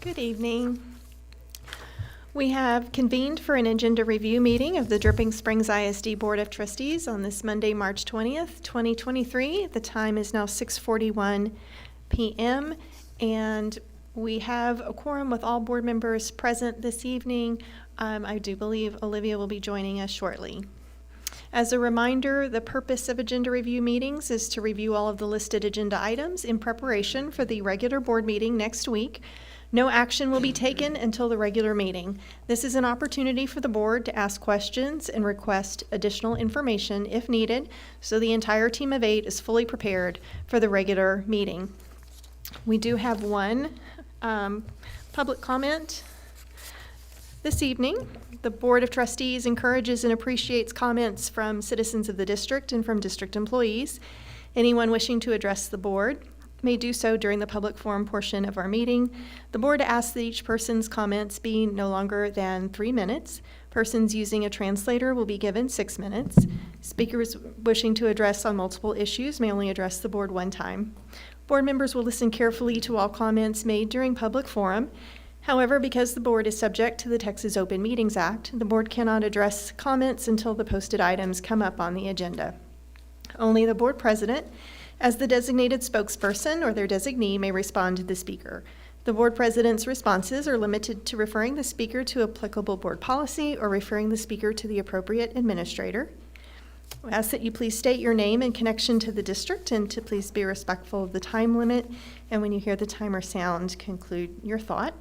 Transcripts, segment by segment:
Good evening. We have convened for an agenda review meeting of the Dripping Springs ISD Board of Trustees on this Monday, March 20th, 2023. The time is now 6:41 p.m. and we have a quorum with all board members present this evening. I do believe Olivia will be joining us shortly. As a reminder, the purpose of agenda review meetings is to review all of the listed agenda items in preparation for the regular board meeting next week. No action will be taken until the regular meeting. This is an opportunity for the board to ask questions and request additional information if needed, so the entire team of 8 is fully prepared for the regular meeting. We do have one public comment this evening. The Board of Trustees encourages and appreciates comments from citizens of the district and from district employees. Anyone wishing to address the board may do so during the public forum portion of our meeting. The board asks that each person's comments be no longer than 3 minutes. Persons using a translator will be given 6 minutes. Speakers wishing to address on multiple issues may only address the board one time. Board members will listen carefully to all comments made during public forum. However, because the board is subject to the Texas Open Meetings Act, the board cannot address comments until the posted items come up on the agenda. Only the board president, as the designated spokesperson or their designee, may respond to the speaker. The board president's responses are limited to referring the speaker to applicable board policy or referring the speaker to the appropriate administrator. We ask that you please state your name and connection to the district and to please be respectful of the time limit. And when you hear the timer sound, conclude your thought.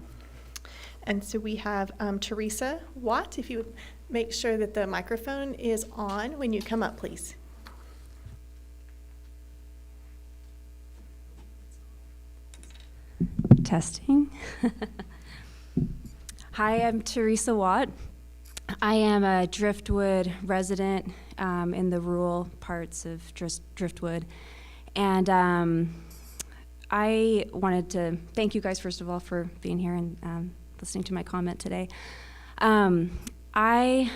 And so we have Teresa Watt. If you would make sure that the microphone is on when you come up, please. Testing. Hi, I'm Teresa Watt. I am a Driftwood resident in the rural parts of Driftwood. And I wanted to thank you guys, first of all, for being here and listening to my comment today. I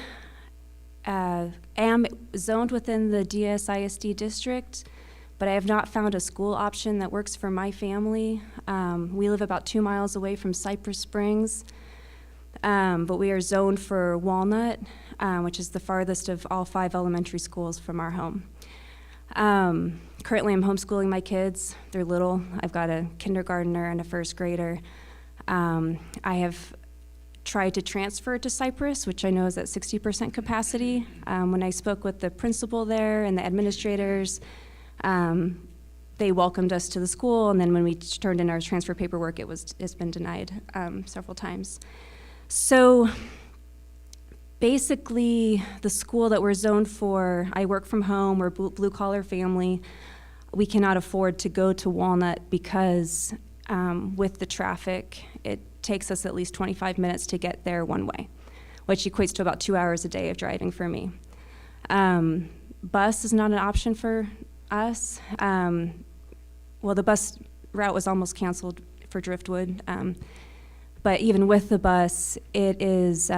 am zoned within the DSISD district, but I have not found a school option that works for my family. We live about 2 miles away from Cypress Springs, but we are zoned for Walnut, which is the farthest of all 5 elementary schools from our home. Currently, I'm homeschooling my kids. They're little. I've got a kindergartner and a first grader. I have tried to transfer to Cypress, which I know is at 60% capacity. When I spoke with the principal there and the administrators, they welcomed us to the school, and then when we turned in our transfer paperwork, it's been denied several times. So basically, the school that we're zoned for, I work from home, we're a blue-collar family. We cannot afford to go to Walnut because with the traffic, it takes us at least 25 minutes to get there one way, which equates to about 2 hours a day of driving for me. Bus is not an option for us. Well, the bus route was almost canceled for Driftwood, but even with the bus, it is,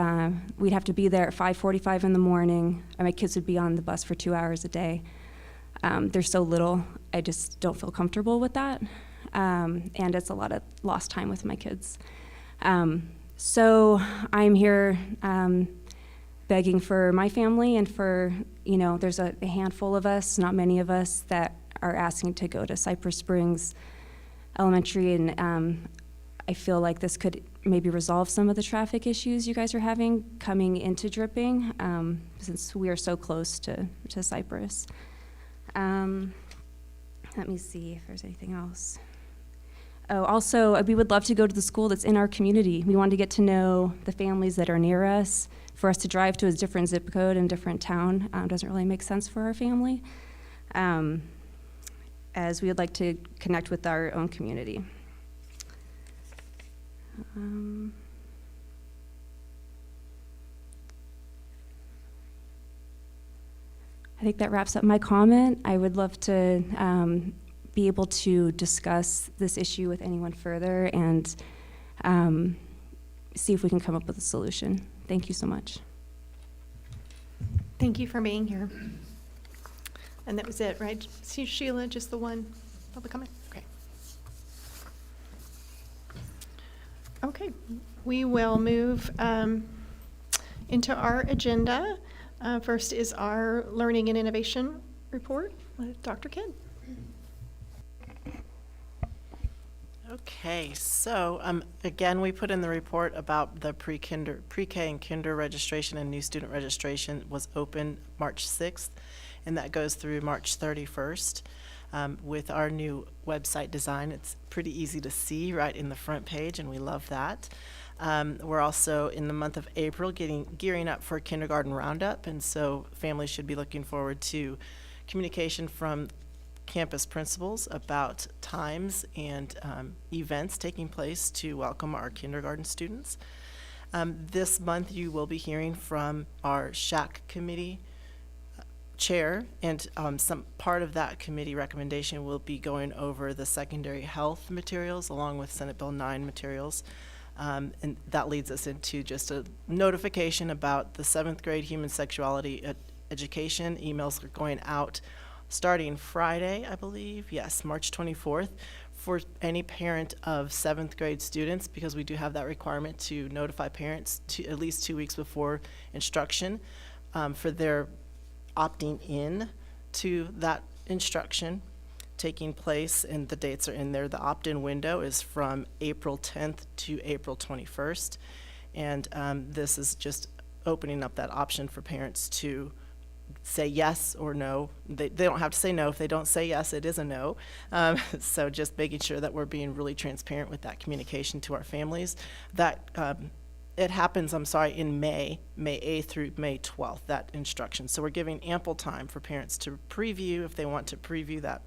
we'd have to be there at 5:45 in the morning, and my kids would be on the bus for 2 hours a day. They're so little, I just don't feel comfortable with that, and it's a lot of lost time with my kids. So I'm here begging for my family and for, there's a handful of us, not many of us, that are asking to go to Cypress Springs Elementary, and I feel like this could maybe resolve some of the traffic issues you guys are having coming into Dripping, since we are so close to Cypress. Let me see if there's anything else. Oh, also, we would love to go to the school that's in our community. We want to get to know the families that are near us. For us to drive to a different zip code and different town doesn't really make sense for our family, as we would like to connect with our own community. I think that wraps up my comment. I would love to be able to discuss this issue with anyone further and see if we can come up with a solution. Thank you so much. Thank you for being here. And that was it, right? See, Sheila, just the one public comment? Okay. Okay, we will move into our agenda. First is our Learning and Innovation Report with Dr. Kidd. Okay, so again, we put in the report about the pre-K and kinder registration and new student registration was open March 6th, and that goes through March 31st. With our new website design, it's pretty easy to see right in the front page, and we love that. We're also in the month of April gearing up for kindergarten roundup, and so families should be looking forward to communication from campus principals about times and events taking place to welcome our kindergarten students. This month you will be hearing from our SHAC committee chair, and some part of that committee recommendation will be going over the secondary health materials along with Senate Bill 9 materials. And that leads us into just a notification about the 7th grade human sexuality education. Emails are going out starting Friday, I believe, yes, March 24th, for any parent of 7th grade students, because we do have that requirement to notify parents at least 2 weeks before instruction for their opting in to that instruction taking place, and the dates are in there. The opt-in window is from April 10th to April 21st, and this is just opening up that option for parents to say yes or no. They don't have to say no. If they don't say yes, it is a no. So just making sure that we're being really transparent with that communication to our families. That it happens, in May 8th through May 12th, that instruction. So we're giving ample time for parents to preview. If they want to preview that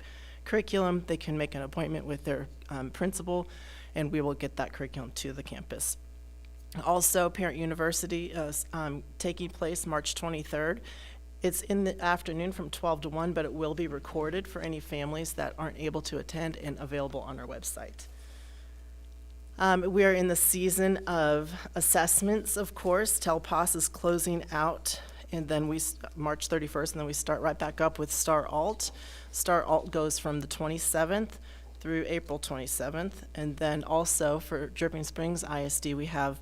curriculum, they can make an appointment with their principal, and we will get that curriculum to the campus. Also, Parent University is taking place March 23rd. It's in the afternoon from 12 to 1, but it will be recorded for any families that aren't able to attend and available on our website. We are in the season of assessments, of course. TELPAS is closing out, and then March 31st, and then we start right back up with Star Alt. Star Alt goes from the 27th through April 27th, and then also for Dripping Springs ISD, we have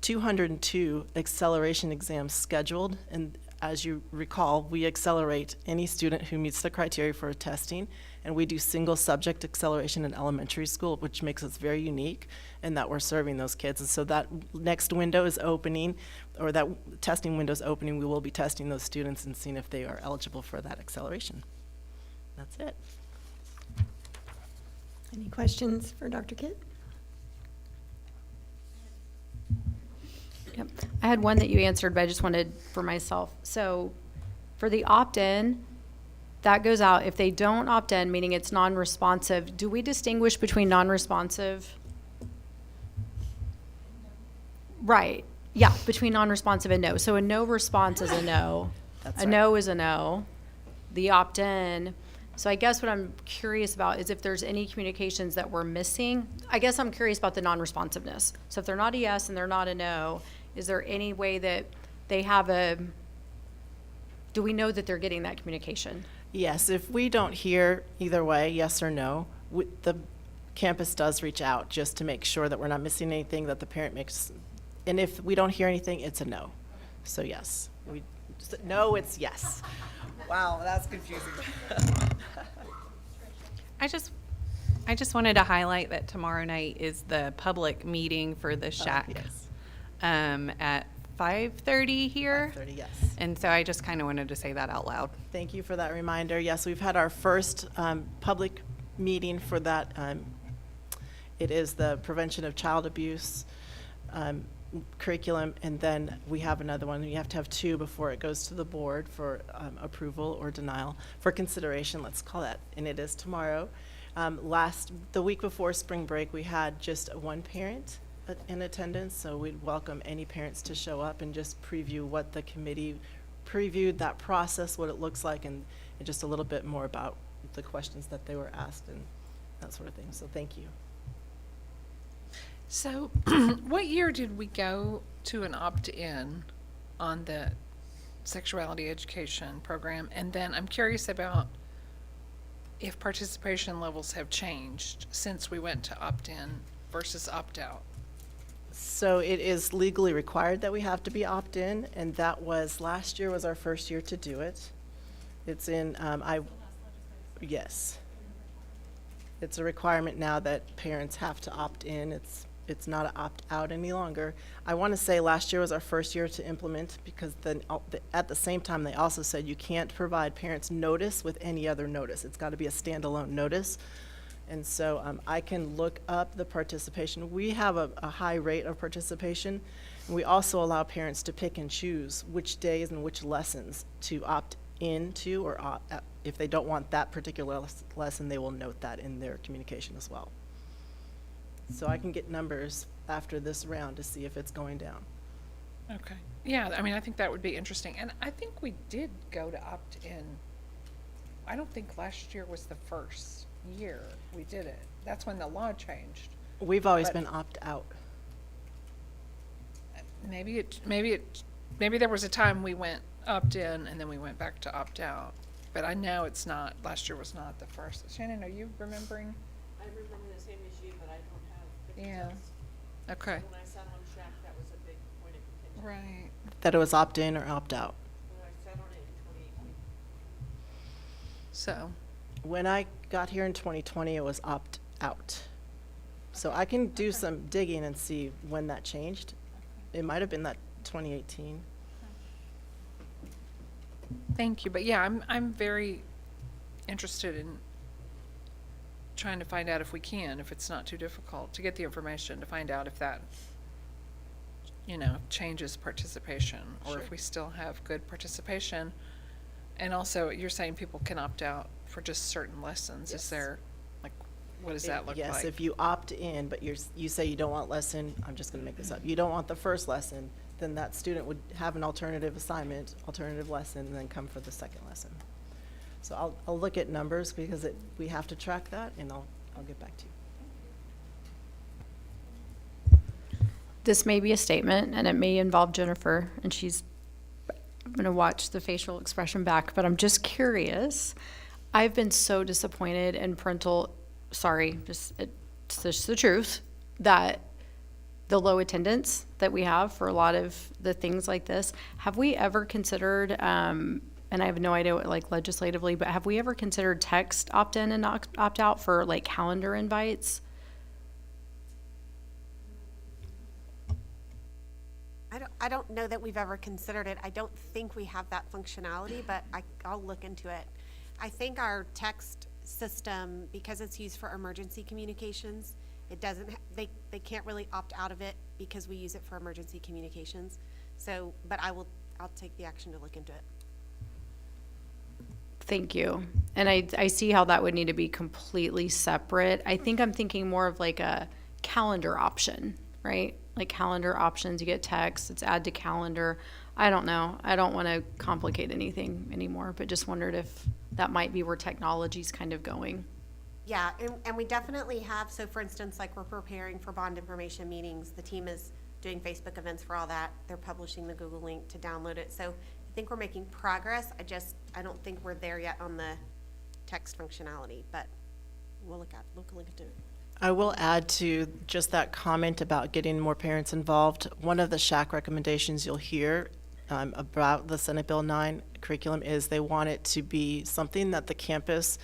202 acceleration exams scheduled, and as you recall, we accelerate any student who meets the criteria for testing, and we do single subject acceleration in elementary school, which makes us very unique in that we're serving those kids. And so that next window is opening, or that testing window is opening. We will be testing those students and seeing if they are eligible for that acceleration. That's it. Any questions for Dr. Kidd? Yep. I had one that you answered, but I just wanted for myself. So for the opt-in, that goes out. If they don't opt in, meaning it's non-responsive, do we distinguish between non-responsive? Right. Yeah, between non-responsive and no. So a no response is a no. That's A right. no is a no. The opt-in. So I guess what I'm curious about is if there's any communications that we're missing. I guess I'm curious about the non-responsiveness. So if they're not a yes and they're not a no, is there any way that they have do we know that they're getting that communication? Yes, if we don't hear either way, yes or no, the campus does reach out just to make sure that we're not missing anything, that the parent makes, and if we don't hear anything, it's a no. So yes, no, it's yes. Wow, that's confusing. I just wanted to highlight that tomorrow night is the public meeting for the SHAC Yes, at 5:30 here. 30, yes. And so I just kind of wanted to say that out loud. Thank you for that reminder. Yes, we've had our first public meeting for that. It is the prevention of child abuse curriculum, and then we have another one. You have to have two before it goes to the board for approval or denial, for consideration, let's call that, and it is tomorrow. The week before spring break, we had just one parent in attendance, so we'd welcome any parents to show up and just preview what the committee previewed, that process, what it looks like, and just a little bit more about the questions that they were asked and that sort of thing. So thank you. So what year did we go to an opt-in on the sexuality education program? And then I'm curious about if participation levels have changed since we went to opt-in versus opt-out. So it is legally required that we have to be opt-in, and that was, last year was our first year to do it. It's in, yes. It's a requirement now that parents have to opt in. It's not an opt-out any longer. I want to say last year was our first year to implement, because then, at the same time, they also said you can't provide parents notice with any other notice. It's got to be a standalone notice. And so I can look up the participation. We have a high rate of participation. And we also allow parents to pick and choose which days and which lessons to opt into, or if they don't want that particular lesson, they will note that in their communication as well. So I can get numbers after this round to see if it's going down. Okay. Yeah, I mean, I think that would be interesting. And I think we did go to opt-in. I don't think last year was the first year we did it. That's when the law changed. We've always But- been opt-out. Maybe there was a time we went opt-in and then we went back to opt-out. But I know it's not, last year was not the first. Shannon, are you remembering? I remember the same issue, but I don't have the Yeah. details. Okay. When I sat on Shack, that was a big point of contention. Right. That it was opt-in or opt-out. When I sat on it in 2018. So, When I got here in 2020, it was opt-out. So I can do some digging and see when that changed. It might have been that 2018. thank you. But yeah, I'm very interested in trying to find out if we can, if it's not too difficult, to get the information, to find out if that, changes participation, or if we still have good participation. And also, you're saying people can opt out for just certain lessons. Yes. Is there, like, what does that look like? Yes, if you opt in, but you say you don't want lesson, I'm just gonna make this up, you don't want the first lesson, then that student would have an alternative assignment, alternative lesson, and then come for the second lesson. So I'll look at numbers, because we have to track that, and I'll get back to you. This may be a statement, and it may involve Jennifer, and I'm going to watch the facial expression back, but I'm just curious. I've been so disappointed in it's just the truth, that the low attendance that we have for a lot of the things like this. Have we ever considered, and I have no idea what, like, legislatively, but have we ever considered text opt-in and opt-out for, like, calendar invites? I don't know that we've ever considered it. I don't think we have that functionality, but I'll look into it. I think our text system, because it's used for emergency communications, it doesn't, they can't really opt out of it because we use it for emergency communications. So, but I'll take the action to look into it. Thank you. And I see how that would need to be completely separate. I think I'm thinking more of like a calendar option, right? Like calendar options, you get text, it's add to calendar. I don't know. I don't want to complicate anything anymore, but just wondered if that might be where technology's kind of going. Yeah, and we definitely have, so for instance, like we're preparing for bond information meetings. The team is doing Facebook events for all that. They're publishing the Google link to download it. So I think we're making progress. I don't think we're there yet on the text functionality, but we'll look into it. I will add to just that comment about getting more parents involved. One of the SHAC recommendations you'll hear about the Senate Bill 9 curriculum is they want it to be something that the campus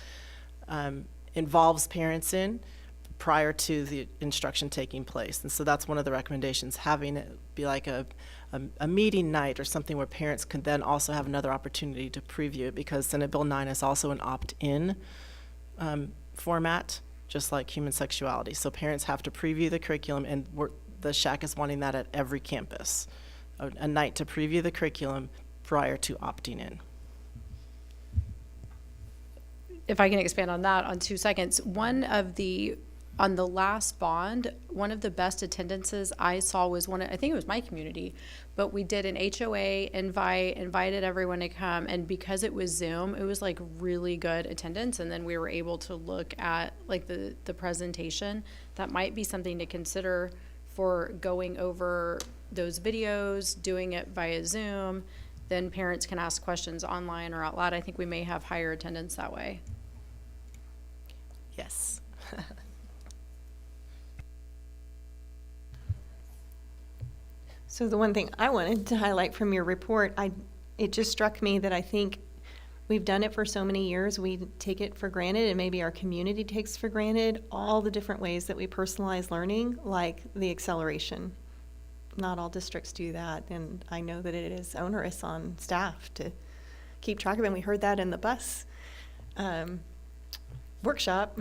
involves parents in prior to the instruction taking place. And so that's one of the recommendations, having it be like a meeting night or something where parents can then also have another opportunity to preview it, because Senate Bill 9 is also an opt-in format, just like human sexuality. So parents have to preview the curriculum, and the SHAC is wanting that at every campus, a night to preview the curriculum prior to opting in. If I can expand on that on 2 seconds, on the last bond, one of the best attendances I saw was I think it was my community, but we did an HOA invited everyone to come, and because it was Zoom, it was like really good attendance, and then we were able to look at like the presentation. That might be something to consider for going over those videos, doing it via Zoom, then parents can ask questions online or out loud. I think we may have higher attendance that way. Yes. So the one thing I wanted to highlight from your report, it just struck me that I think we've done it for so many years, we take it for granted, and maybe our community takes for granted all the different ways that we personalize learning, like the acceleration. Not all districts do that, and I know that it is onerous on staff to keep track of it. And we heard that in the bus workshop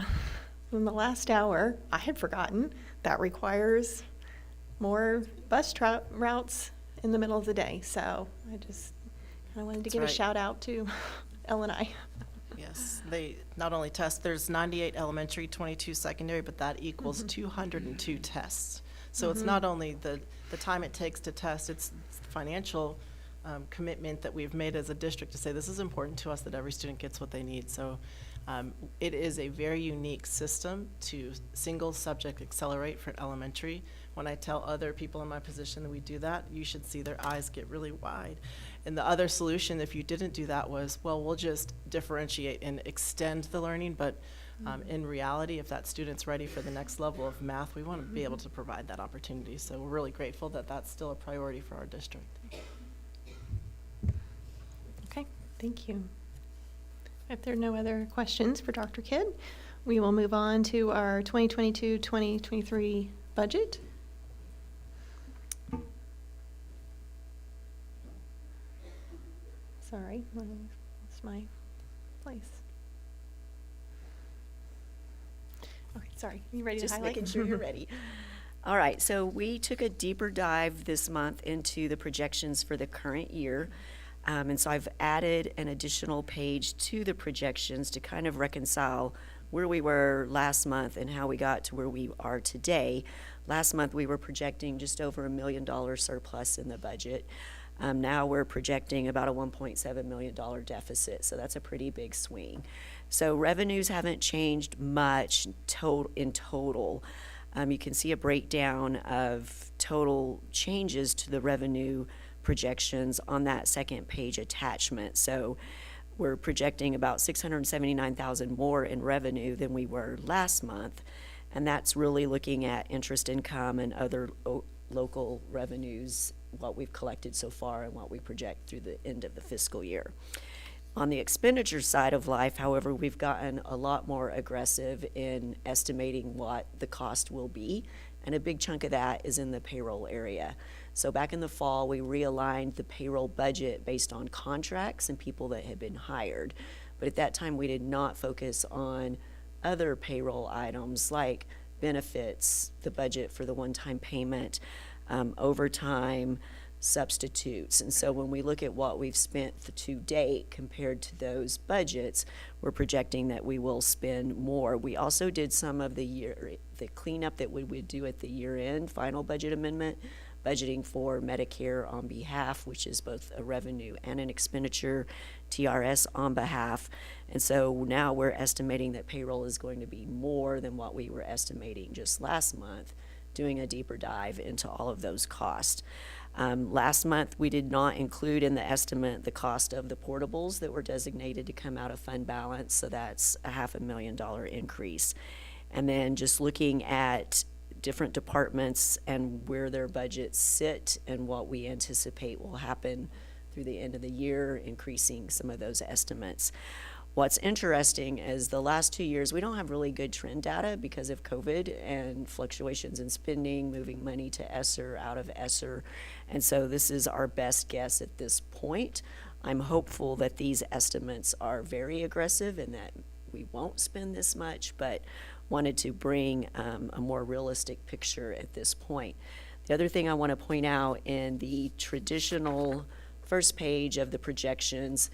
in the last hour. I had forgotten that requires more bus routes in the middle of the day. So I just kind of wanted to That's give a right. shout out to Ellen and I. Yes, they not only test, there's 98 elementary, 22 secondary, but that equals 202 tests. So it's not only the time it takes to test, it's financial commitment that we've made as a district to say this is important to us that every student gets what they need. So it is a very unique system to single subject accelerate for elementary. When I tell other people in my position that we do that, you should see their eyes get really wide. And the other solution, if you didn't do that, was, well, we'll just differentiate and extend the learning. But in reality, if that student's ready for the next level of math, we want to be able to provide that opportunity. So we're really grateful that that's still a priority for our district. Okay, thank you. If there are no other questions for Dr. Kidd, we will move on to our 2022-2023 budget. Sorry, I lost my place. Okay, sorry. You ready to Just highlight? making sure you're ready. All right, so we took a deeper dive this month into the projections for the current year. And so I've added an additional page to the projections to kind of reconcile where we were last month and how we got to where we are today. Last month, we were projecting just over $1 million surplus in the budget. Now we're projecting about a $1.7 million deficit, so that's a pretty big swing. So revenues haven't changed much in total. You can see a breakdown of total changes to the revenue projections on that second page attachment. So we're projecting about $679,000 more in revenue than we were last month, and that's really looking at interest income and other local revenues, what we've collected so far and what we project through the end of the fiscal year. On the expenditure side of life, however, we've gotten a lot more aggressive in estimating what the cost will be, and a big chunk of that is in the payroll area. So back in the fall, we realigned the payroll budget based on contracts and people that had been hired. But at that time, we did not focus on other payroll items like benefits, the budget for the one-time payment, overtime, substitutes. And so when we look at what we've spent to date compared to those budgets, we're projecting that we will spend more. We also did some of the cleanup that we would do at the year-end final budget amendment, budgeting for Medicare on behalf, which is both a revenue and an expenditure, TRS on behalf. And so now we're estimating that payroll is going to be more than what we were estimating just last month, doing a deeper dive into all of those costs. Last month, we did not include in the estimate the cost of the portables that were designated to come out of fund balance, so that's a $500,000 increase. And then just looking at different departments and where their budgets sit and what we anticipate will happen through the end of the year, increasing some of those estimates. What's interesting is the last 2 years, we don't have really good trend data because of COVID and fluctuations in spending, moving money to ESSER, out of ESSER. And so this is our best guess at this point. I'm hopeful that these estimates are very aggressive and that we won't spend this much, but wanted to bring a more realistic picture at this point. The other thing I want to point out in the traditional first page of the projections,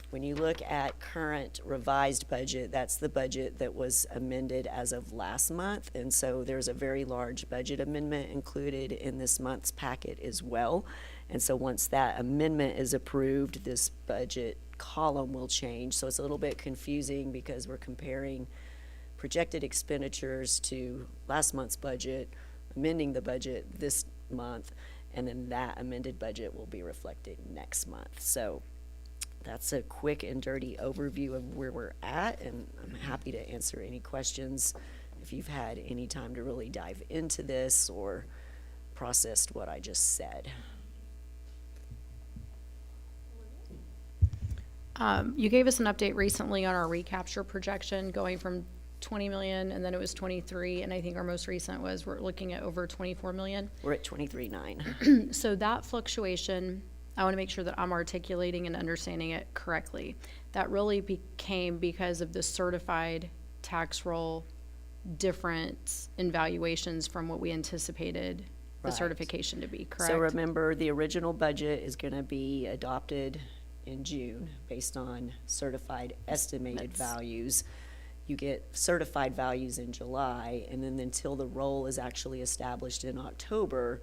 when you look at current revised budget, that's the budget that was amended as of last month. And so there's a very large budget amendment included in this month's packet as well. And so once that amendment is approved, this budget column will change. So it's a little bit confusing because we're comparing projected expenditures to last month's budget, amending the budget this month, and then that amended budget will be reflected next month. So that's a quick and dirty overview of where we're at, and I'm happy to answer any questions if you've had any time to really dive into this or processed what I just said. You gave us an update recently on our recapture projection, going from 20 million, and then it was 23, and I think our most recent was we're looking at over 24 million. We're at 23.9. So that fluctuation, I want to make sure that I'm articulating and understanding it correctly. That really became because of the certified tax roll difference in valuations from what we anticipated the Right. certification to be, correct? So remember, the original budget is going to be adopted in June based on certified estimated values. You get certified values in July, and then until the roll is actually established in October,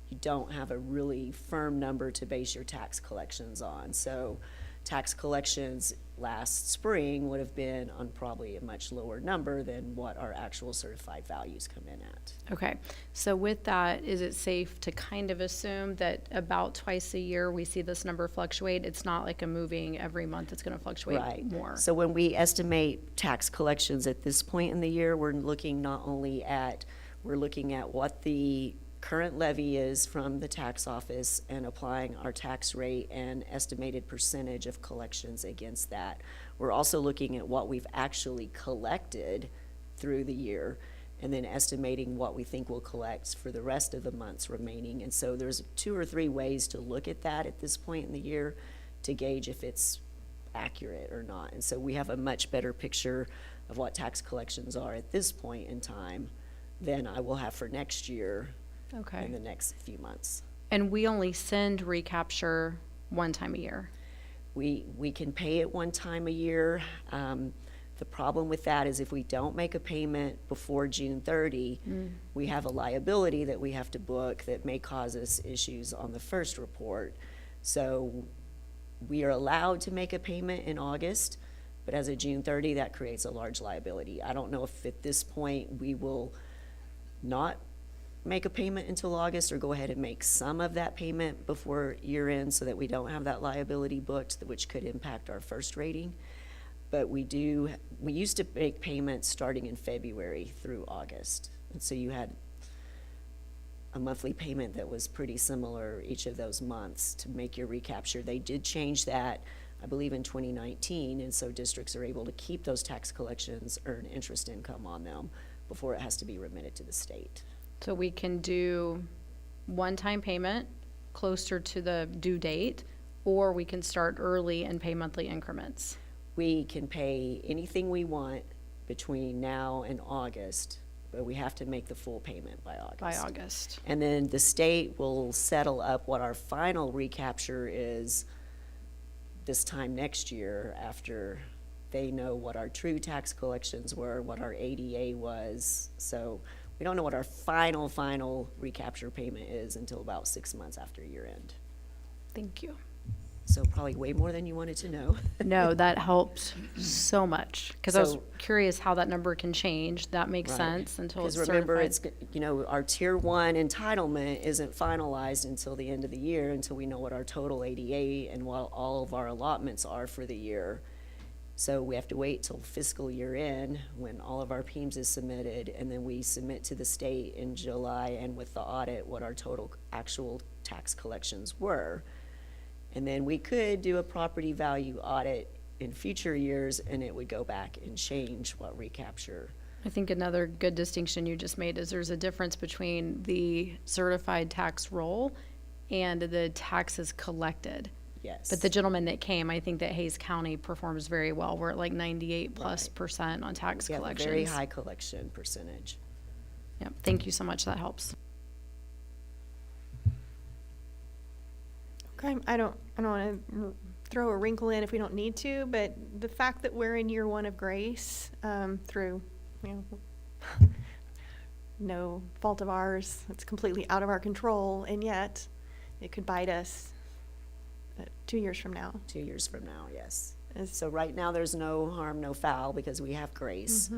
you don't have a really firm number to base your tax collections on. So tax collections last spring would have been on probably a much lower number than what our actual certified values come in at. Okay, so with that, is it safe to kind of assume that about twice a year we see this number fluctuate? It's not like a moving every month, it's gonna fluctuate Right. more? So when we estimate tax collections at this point in the year, we're looking we're looking at what the current levy is from the tax office and applying our tax rate and estimated percentage of collections against that. We're also looking at what we've actually collected through the year and then estimating what we think we'll collect for the rest of the months remaining. And so there's 2 or 3 ways to look at that at this point in the year to gauge if it's accurate or not. And so we have a much better picture of what tax collections are at this point in time than I will have for next year in Okay, the next few months. and we only send recapture one time a year? We can pay it one time a year. The problem with that is if we don't make a payment before June 30, we have a liability that we have to book that may cause us issues on the first report. So we are allowed to make a payment in August, but as of June 30, that creates a large liability. I don't know if at this point we will not make a payment until August or go ahead and make some of that payment before year end so that we don't have that liability booked, which could impact our first rating. But we used to make payments starting in February through August. And so you had a monthly payment that was pretty similar each of those months to make your recapture. They did change that, I believe, in 2019, and so districts are able to keep those tax collections, earn interest income on them before it has to be remitted to the state. So we can do one-time payment closer to the due date, or we can start early and pay monthly increments. We can pay anything we want between now and August, but we have to make the full payment by August. By August. And then the state will settle up what our final recapture is this time next year after they know what our true tax collections were, what our ADA was. So we don't know what our final recapture payment is until about 6 months after year end. Thank you. So probably way more than you wanted to know. No, that helped so much, because I was So- curious how that number can change. That makes Right. sense until it's Because remember, certified. it's, our tier 1 entitlement isn't finalized until the end of the year, until we know what our total ADA and what all of our allotments are for the year. So we have to wait till fiscal year end, when all of our PEMS is submitted, and then we submit to the state in July and with the audit what our total actual tax collections were. And then we could do a property value audit in future years, and it would go back and change what recapture. I think another good distinction you just made is there's a difference between the certified tax roll and the taxes collected. Yes. But the gentleman that came, I think that Hayes County performs very well. We're at like 98+% on tax We have a collections. very high collection percentage. Yep, thank you so much, that helps. Okay, I don't want to throw a wrinkle in if we don't need to, but the fact that we're in year 1 of grace, through, no fault of ours, it's completely out of our control, and yet it could bite us 2 years from now. 2 years from now, yes. Is- So right now, there's no harm, no foul, because we have grace.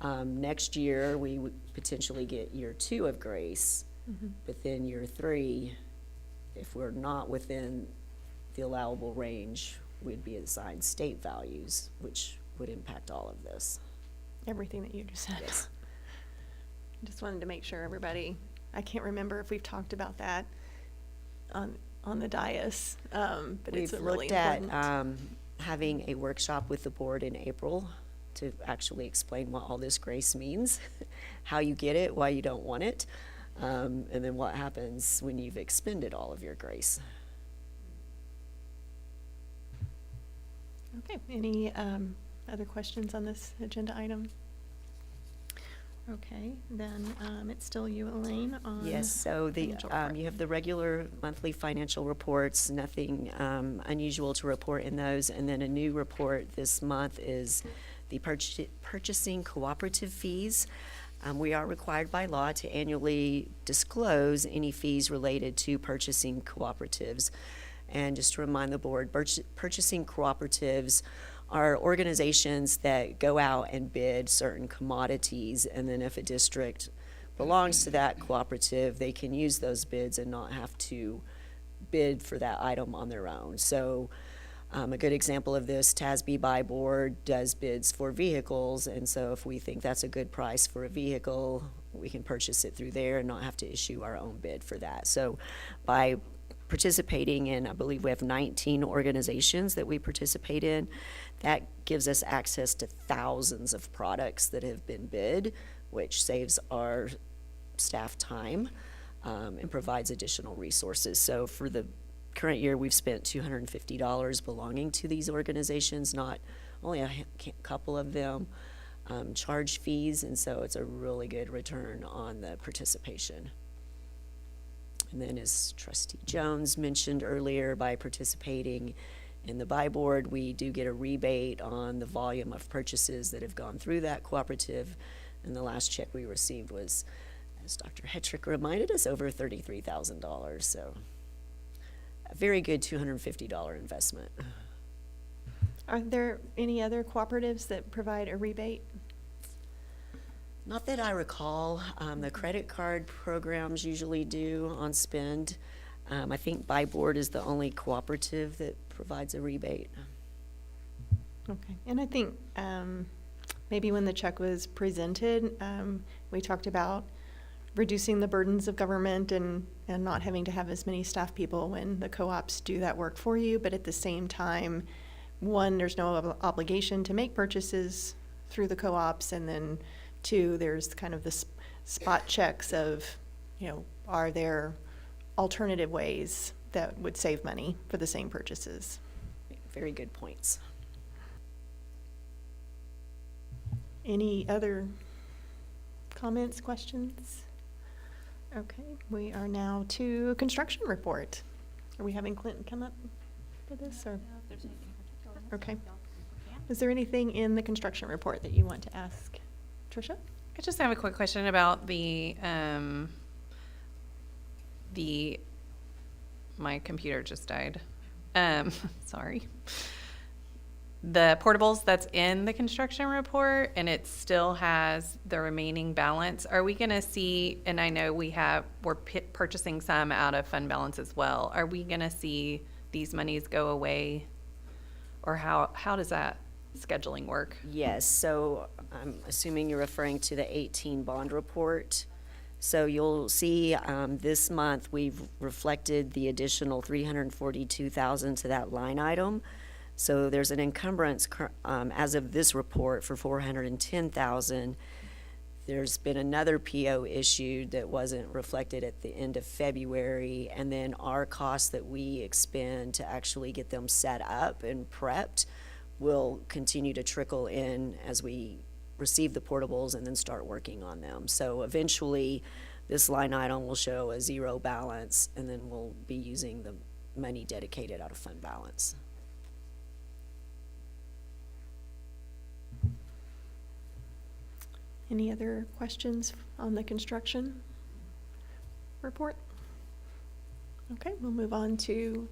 Next year, we would potentially get year 2 of grace, but then year 3, if we're not within the allowable range, we'd be assigned state values, which would impact all of this. Everything that you just said. Yes. Just wanted to make sure everybody, I can't remember if we've talked about that on the dais, but it's a really We've looked important. at having a workshop with the board in April to actually explain what all this grace means, how you get it, why you don't want it, and then what happens when you've expended all of your grace. Okay, any other questions on this agenda item? Okay, then it's still you, Elaine, on. Yes, so the, financial report. you have the regular monthly financial reports, nothing unusual to report in those. And then a new report this month is the purchasing cooperative fees. We are required by law to annually disclose any fees related to purchasing cooperatives. And just to remind the board, purchasing cooperatives are organizations that go out and bid certain commodities, and then if a district belongs to that cooperative, they can use those bids and not have to bid for that item on their own. So a good example of this, TASB Buy Board does bids for vehicles, and so if we think that's a good price for a vehicle, we can purchase it through there and not have to issue our own bid for that. So by participating in, I believe we have 19 organizations that we participate in, that gives us access to thousands of products that have been bid, which saves our staff time and provides additional resources. So for the current year, we've spent $250 belonging to these organizations, not only a couple of them charge fees, and so it's a really good return on the participation. And then as Trustee Jones mentioned earlier, by participating in the buy board, we do get a rebate on the volume of purchases that have gone through that cooperative. And the last check we received was, as Dr. Hetrick reminded us, over $33,000. So a very good $250 investment. Are there any other cooperatives that provide a rebate? Not that I recall. The credit card programs usually do on spend. I think Buy Board is the only cooperative that provides a rebate. Okay, and I think maybe when the check was presented, we talked about reducing the burdens of government and not having to have as many staff people when the co-ops do that work for you, but at the same time, one, there's no obligation to make purchases through the co-ops, and then two, there's kind of the spot checks of, you know, are there alternative ways that would save money for the same purchases? Very good points. Any other comments, questions? Okay, we are now to construction report. Are we having Clinton come up for this, or? Okay. Is there anything in the construction report that you want to ask Tricia? I just have a quick question about my computer just died. Sorry. The portables that's in the construction report, and it still has the remaining balance. Are we going to see, and I know we're purchasing some out of fund balance as well. Are we going to see these monies go away? Or how does that scheduling work? Yes, so I'm assuming you're referring to the 18 bond report. So you'll see this month we've reflected the additional $342,000 to that line item. So there's an encumbrance as of this report for $410,000. There's been another PO issued that wasn't reflected at the end of February, and then our costs that we expend to actually get them set up and prepped will continue to trickle in as we receive the portables and then start working on them. So eventually, this line item will show a zero balance, and then we'll be using the money dedicated out of fund balance. Any other questions on the construction report? Okay, we'll move on to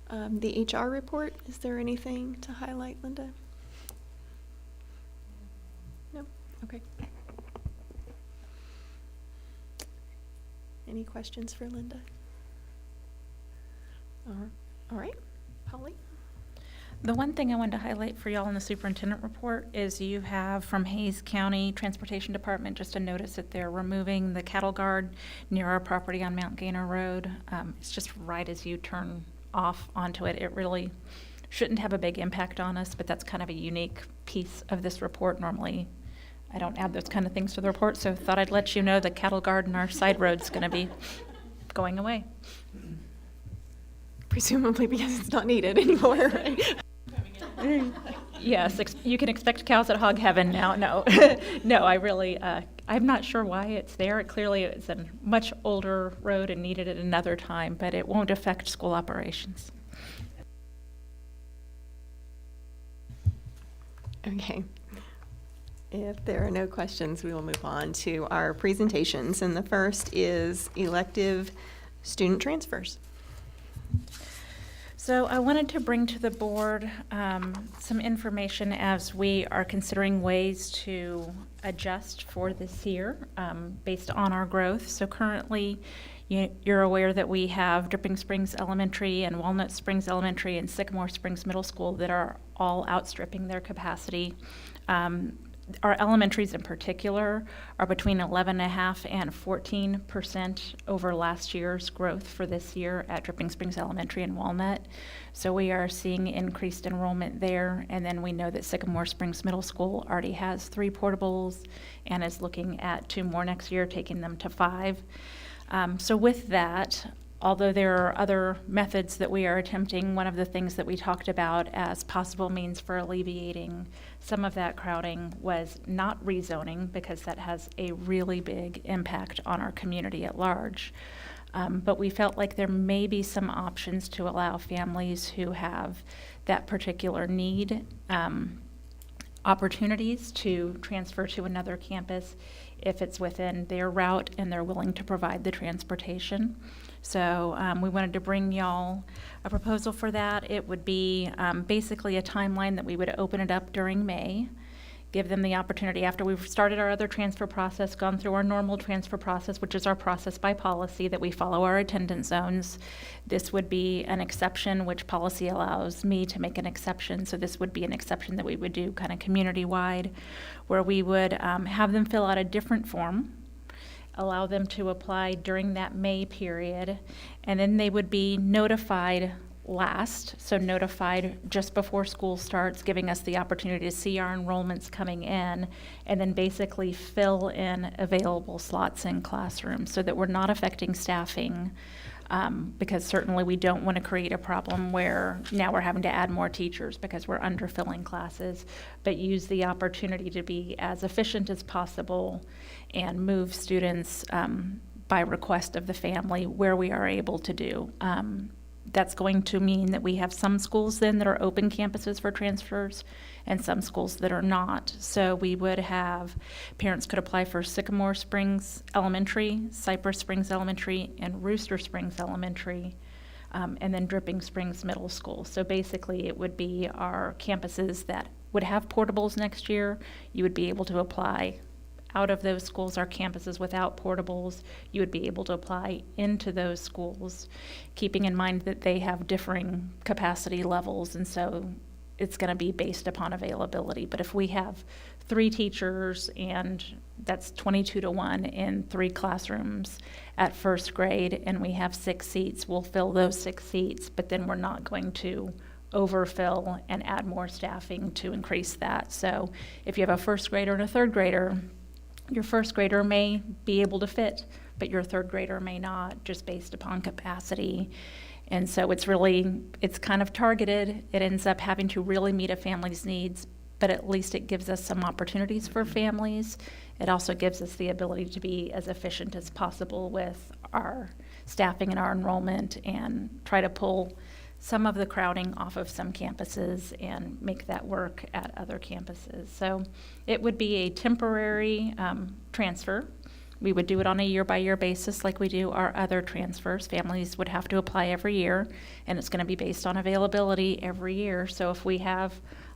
the HR report. Is there anything to highlight, Linda? No? Okay. Any questions for Linda? All right, Polly? The one thing I wanted to highlight for y'all in the superintendent report is you have from Hayes County Transportation Department just a notice that they're removing the cattle guard near our property on Mount Gainer Road. It's just right as you turn off onto it. It really shouldn't have a big impact on us, but that's kind of a unique piece of this report. Normally, I don't add those kind of things to the report, so thought I'd let you know the cattle guard and our side road's going to be going away. Presumably because it's not needed anymore, right? Yes, you can expect cows at hog heaven now. No, no, I really, I'm not sure why it's there. Clearly, it's a much older road and needed at another time, but it won't affect school operations. Okay. If there are no questions, we will move on to our presentations. And the first is elective student transfers. So I wanted to bring to the board some information as we are considering ways to adjust for this year based on our growth. So currently, you're aware that we have Dripping Springs Elementary and Walnut Springs Elementary and Sycamore Springs Middle School that are all outstripping their capacity. Our elementaries in particular are between 11.5% and 14% over last year's growth for this year at Dripping Springs Elementary and Walnut. So we are seeing increased enrollment there. And then we know that Sycamore Springs Middle School already has 3 portables and is looking at 2 more next year, taking them to 5. So with that, although there are other methods that we are attempting, one of the things that we talked about as possible means for alleviating some of that crowding was not rezoning, because that has a really big impact on our community at large. But we felt like there may be some options to allow families who have that particular need opportunities to transfer to another campus if it's within their route and they're willing to provide the transportation. So we wanted to bring y'all a proposal for that. It would be basically a timeline that we would open it up during May, give them the opportunity after we've started our other transfer process, gone through our normal transfer process, which is our process by policy that we follow our attendance zones. This would be an exception, which policy allows me to make an exception. So this would be an exception that we would do kind of community-wide, where we would have them fill out a different form, allow them to apply during that May period, and then they would be notified last, so notified just before school starts, giving us the opportunity to see our enrollments coming in, and then basically fill in available slots in classrooms so that we're not affecting staffing, because certainly we don't want to create a problem where now we're having to add more teachers because we're underfilling classes, but use the opportunity to be as efficient as possible and move students by request of the family where we are able to do. That's going to mean that we have some schools then that are open campuses for transfers and some schools that are not. So we would have, parents could apply for Sycamore Springs Elementary, Cypress Springs Elementary, and Rooster Springs Elementary, and then Dripping Springs Middle School. So basically it would be our campuses that would have portables next year. You would be able to apply out of those schools. Our campuses without portables, you would be able to apply into those schools, keeping in mind that they have differing capacity levels, and so it's going to be based upon availability. But if we have 3 teachers and that's 22-to-1 in 3 classrooms at first grade, and we have 6 seats, we'll fill those 6 seats, but then we're not going to overfill and add more staffing to increase that. So if you have a first grader and a third grader, your first grader may be able to fit, but your third grader may not, just based upon capacity. And so it's kind of targeted. It ends up having to really meet a family's needs, but at least it gives us some opportunities for families. It also gives us the ability to be as efficient as possible with our staffing and our enrollment, and try to pull some of the crowding off of some campuses and make that work at other campuses. So it would be a temporary transfer. We would do it on a year-by-year basis like we do our other transfers. Families would have to apply every year, and it's going to be based on availability every year. So if we have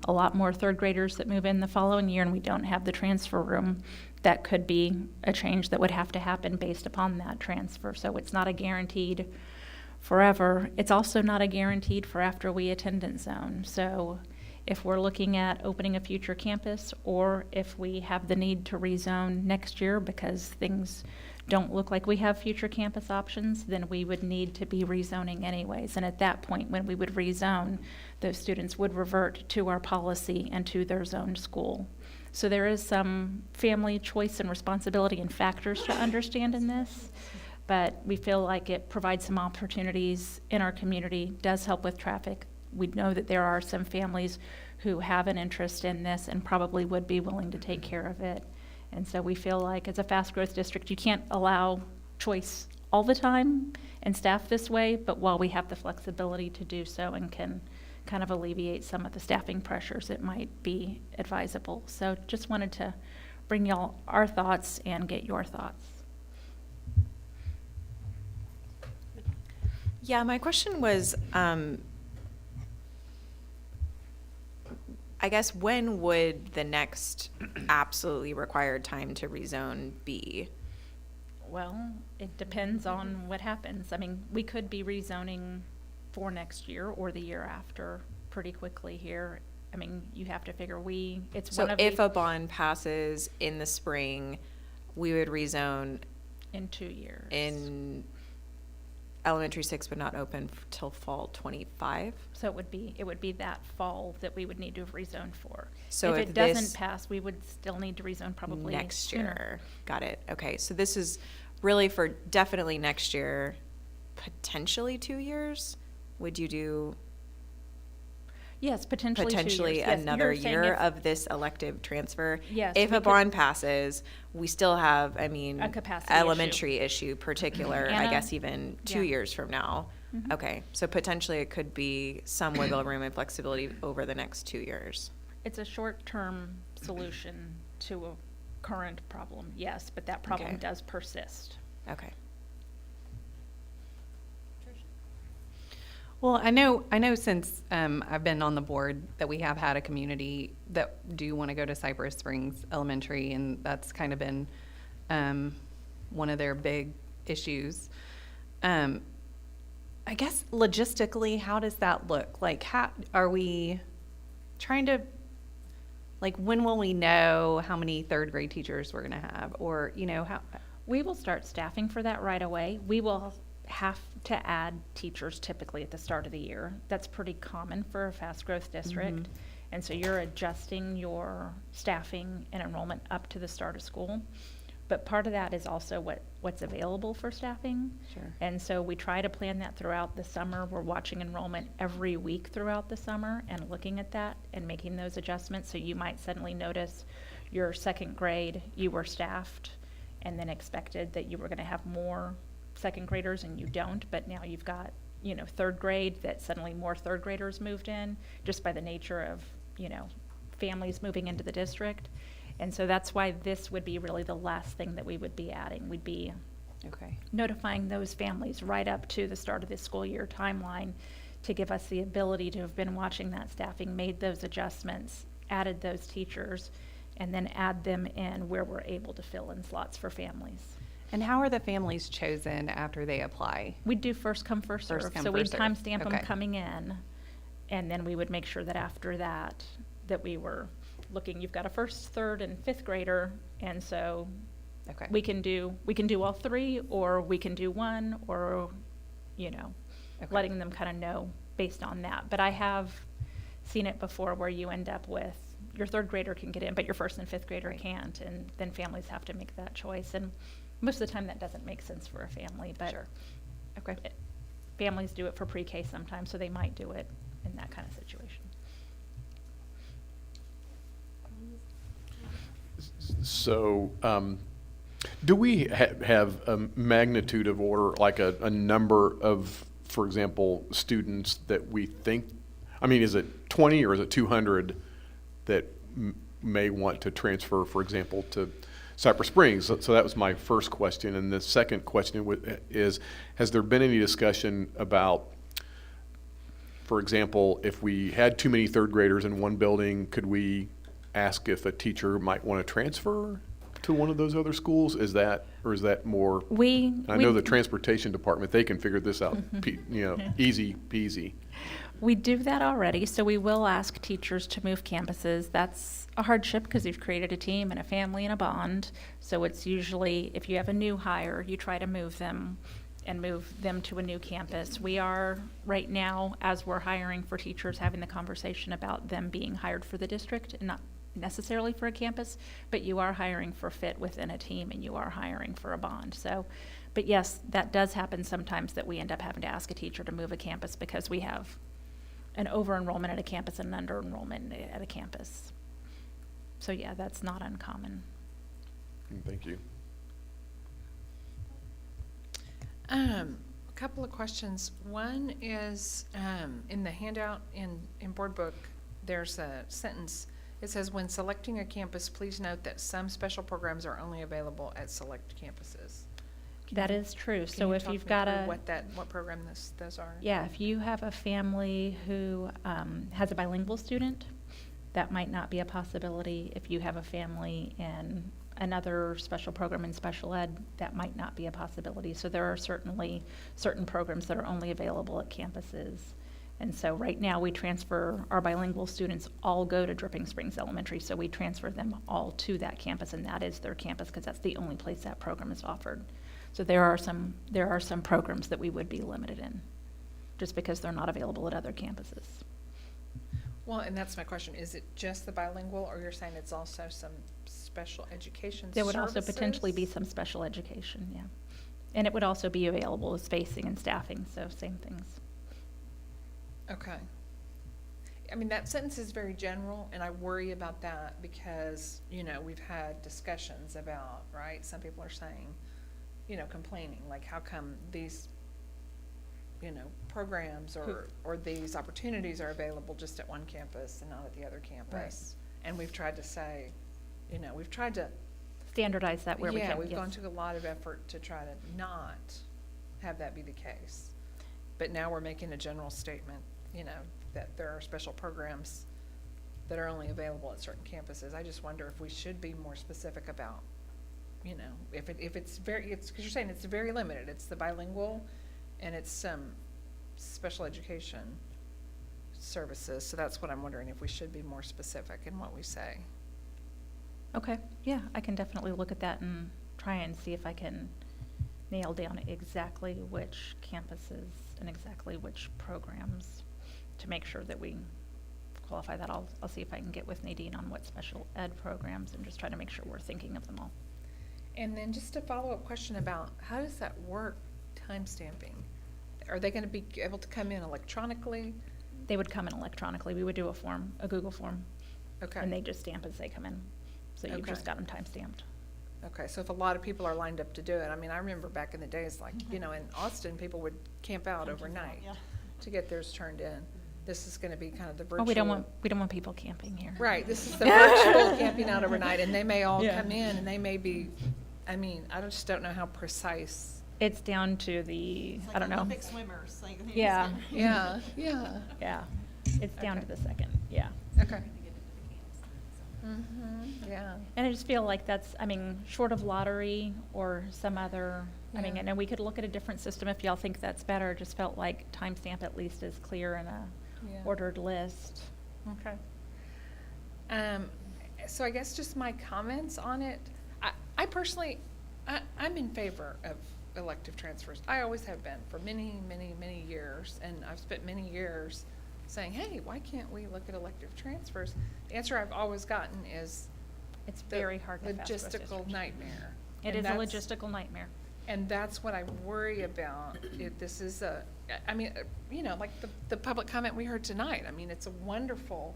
a lot more third graders that move in the following year and we don't have the transfer room, that could be a change that would have to happen based upon that transfer. So it's not a guaranteed forever. It's also not a guaranteed for after we attendance zone. So if we're looking at opening a future campus, or if we have the need to rezone next year because things don't look like we have future campus options, then we would need to be rezoning anyways. And at that point, when we would rezone, those students would revert to our policy and to their zoned school. So there is some family choice and responsibility and factors to understand in this, but we feel like it provides some opportunities in our community, does help with traffic. We know that there are some families who have an interest in this and probably would be willing to take care of it. And so we feel like as a fast growth district, you can't allow choice all the time and staff this way, but while we have the flexibility to do so and can kind of alleviate some of the staffing pressures, it might be advisable. So just wanted to bring y'all our thoughts and get your thoughts. Yeah, my question was, I guess when would the next absolutely required time to rezone be? Well, it depends on what happens. I mean, we could be rezoning for next year or the year after pretty quickly here. I mean, you have to figure it's So one of if a bond passes in the spring, we would rezone in 2 years. in elementary 6 would not open till fall 25. So it would be that fall that we would need to have rezoned for. So if if it this- doesn't pass, we would still need to rezone probably Next sooner. year. Got it. Okay. So this is really for definitely next year, potentially 2 years. Would you do Yes, potentially 2 years. potentially Yes, another you're saying year if- of this elective transfer? Yes, If we a could- bond passes, we still have, I mean, A capacity issue. elementary issue particular, I And guess even 2 yeah. years from now. Mhm. Okay. So potentially it could be some wiggle room and flexibility over the next 2 years. It's a short-term solution to a current problem, yes, but that problem Okay. does persist. Okay. Well, I know since I've been on the board that we have had a community that do want to go to Cypress Springs Elementary, and that's kind of been one of their big issues. I guess logistically, how does that look? Like, how are we trying to, like, when will we know how many third grade teachers we're going to have? Or, how? We will start staffing for that right away. We will have to add teachers typically at the start of the year. That's pretty common for a fast growth district. And so you're adjusting your staffing and enrollment up to the start of school. But part of that is also what's available for staffing. Sure. And so we try to plan that throughout the summer. We're watching enrollment every week throughout the summer and looking at that and making those adjustments. So you might suddenly notice your second grade, you were staffed and then expected that you were going to have more second graders and you don't, but now you've got, third grade, that suddenly more third graders moved in just by the nature of, families moving into the district. And so that's why this would be really the last thing that we would be adding. We'd be Okay. notifying those families right up to the start of the school year timeline to give us the ability to have been watching that staffing, made those adjustments, added those teachers, and then add them in where we're able to fill in slots for families. And how are the families chosen after they apply? We'd do first come, first serve. First come, So we'd first serve. timestamp them Okay. coming in, and then we would make sure that after that, that we were looking, you've got a first, third, and fifth grader, and so Okay. we can do all three, or we can do one, or, Okay. letting them kind of know based on that. But I have seen it before where you end up with, your third grader can get in, but your first and fifth grader can't, and then families have to make that choice. And most of the time, that doesn't make sense for a family, but Sure. Okay. families do it for pre-K sometimes, so they might do it in that kind of situation. So, do we have a magnitude of order, like a number of, for example, students that we think, is it 20 or is it 200 that may want to transfer, for example, to Cypress Springs? So that was my first question. And the second question is, has there been any discussion about, for example, if we had too many third graders in one building, could we ask if a teacher might want to transfer to one of those other schools? Is that more? I know the transportation department, they can figure this out, easy peasy. We do that already, so we will ask teachers to move campuses. That's a hardship because you've created a team and a family and a bond. So it's usually, if you have a new hire, you try to move them to a new campus. We are, right now, as we're hiring for teachers, having the conversation about them being hired for the district and not necessarily for a campus, but you are hiring for fit within a team and you are hiring for a bond. So, but yes, that does happen sometimes that we end up having to ask a teacher to move a campus because we have an over-enrollment at a campus and an under-enrollment at a campus. So yeah, that's not uncommon. Thank you. A couple of questions. One is, in the handout in board book, there's a sentence. It says, when selecting a campus, please note that some special programs are only available at select campuses. That is true. Can So you if talk you've me got through a, what program those are? yeah, if you have a family who has a bilingual student, that might not be a possibility. If you have a family in another special program in special ed, that might not be a possibility. So there are certainly certain programs that are only available at campuses. And so right now we transfer our bilingual students all go to Dripping Springs Elementary. So we transfer them all to that campus, and that is their campus because that's the only place that program is offered. So there are some programs that we would be limited in just because they're not available at other campuses. Well, and that's my question. Is it just the bilingual, or you're saying it's also some special education There would also potentially be services? some special education, yeah. And it would also be available as spacing and staffing, so same things. Okay. I mean, that sentence is very general, and I worry about that because, we've had discussions about, right? Some people are saying, complaining, like, how come these, programs or these opportunities are available just at one campus and not at the other campus? And we've tried to say, we've tried to Standardize that where we can. Yeah, we've yes. gone to a lot of effort to try to not have that be the case. But now we're making a general statement, that there are special programs that are only available at certain campuses. I just wonder if we should be more specific about, if it's because you're saying it's very limited. It's the bilingual and it's some special education services. So that's what I'm wondering, if we should be more specific in what we say. Okay, yeah, I can definitely look at that and try and see if I can nail down exactly which campuses and exactly which programs to make sure that we qualify that. I'll see if I can get with Nadine on what special ed programs and just try to make sure we're thinking of them all. And then just a follow-up question about, how does that work, time stamping? Are they going to be able to come in electronically? They would come in electronically. We would do a form, a Google form, Okay. and they just stamp as they come in. So you've Okay. just got them time stamped. Okay, so if a lot of people are lined up to do it, I mean, I remember back in the days, like, in Austin, people would camp out overnight to get theirs turned in. This is gonna be kind of the virtual. Oh, we don't want people camping here. Right, this is the virtual camping out overnight, and they may all Yeah. come in, and they may be, I mean, I just don't know how precise. It's down to the, I don't know. Olympic swimmers, like. they Yeah. just- Yeah, yeah, Yeah, it's down to Okay. the second, yeah. okay. Yeah. And I just feel like that's, I mean, short of lottery or some other, I mean, Yeah. and we could look at a different system if y'all think that's better. Just felt like timestamp at least is clear in a Yeah. ordered list. Okay. So I guess just my comments on it, I personally, I'm in favor of elective transfers. I always have been for many, many, many years, and I've spent many years saying, hey, why can't we look at elective transfers? The answer I've always gotten is It's the very hard to fast growth logistical districts. nightmare. It And is a that's- logistical nightmare. And that's what I worry about. This is I mean, like the public comment we heard tonight. I mean, it's a wonderful,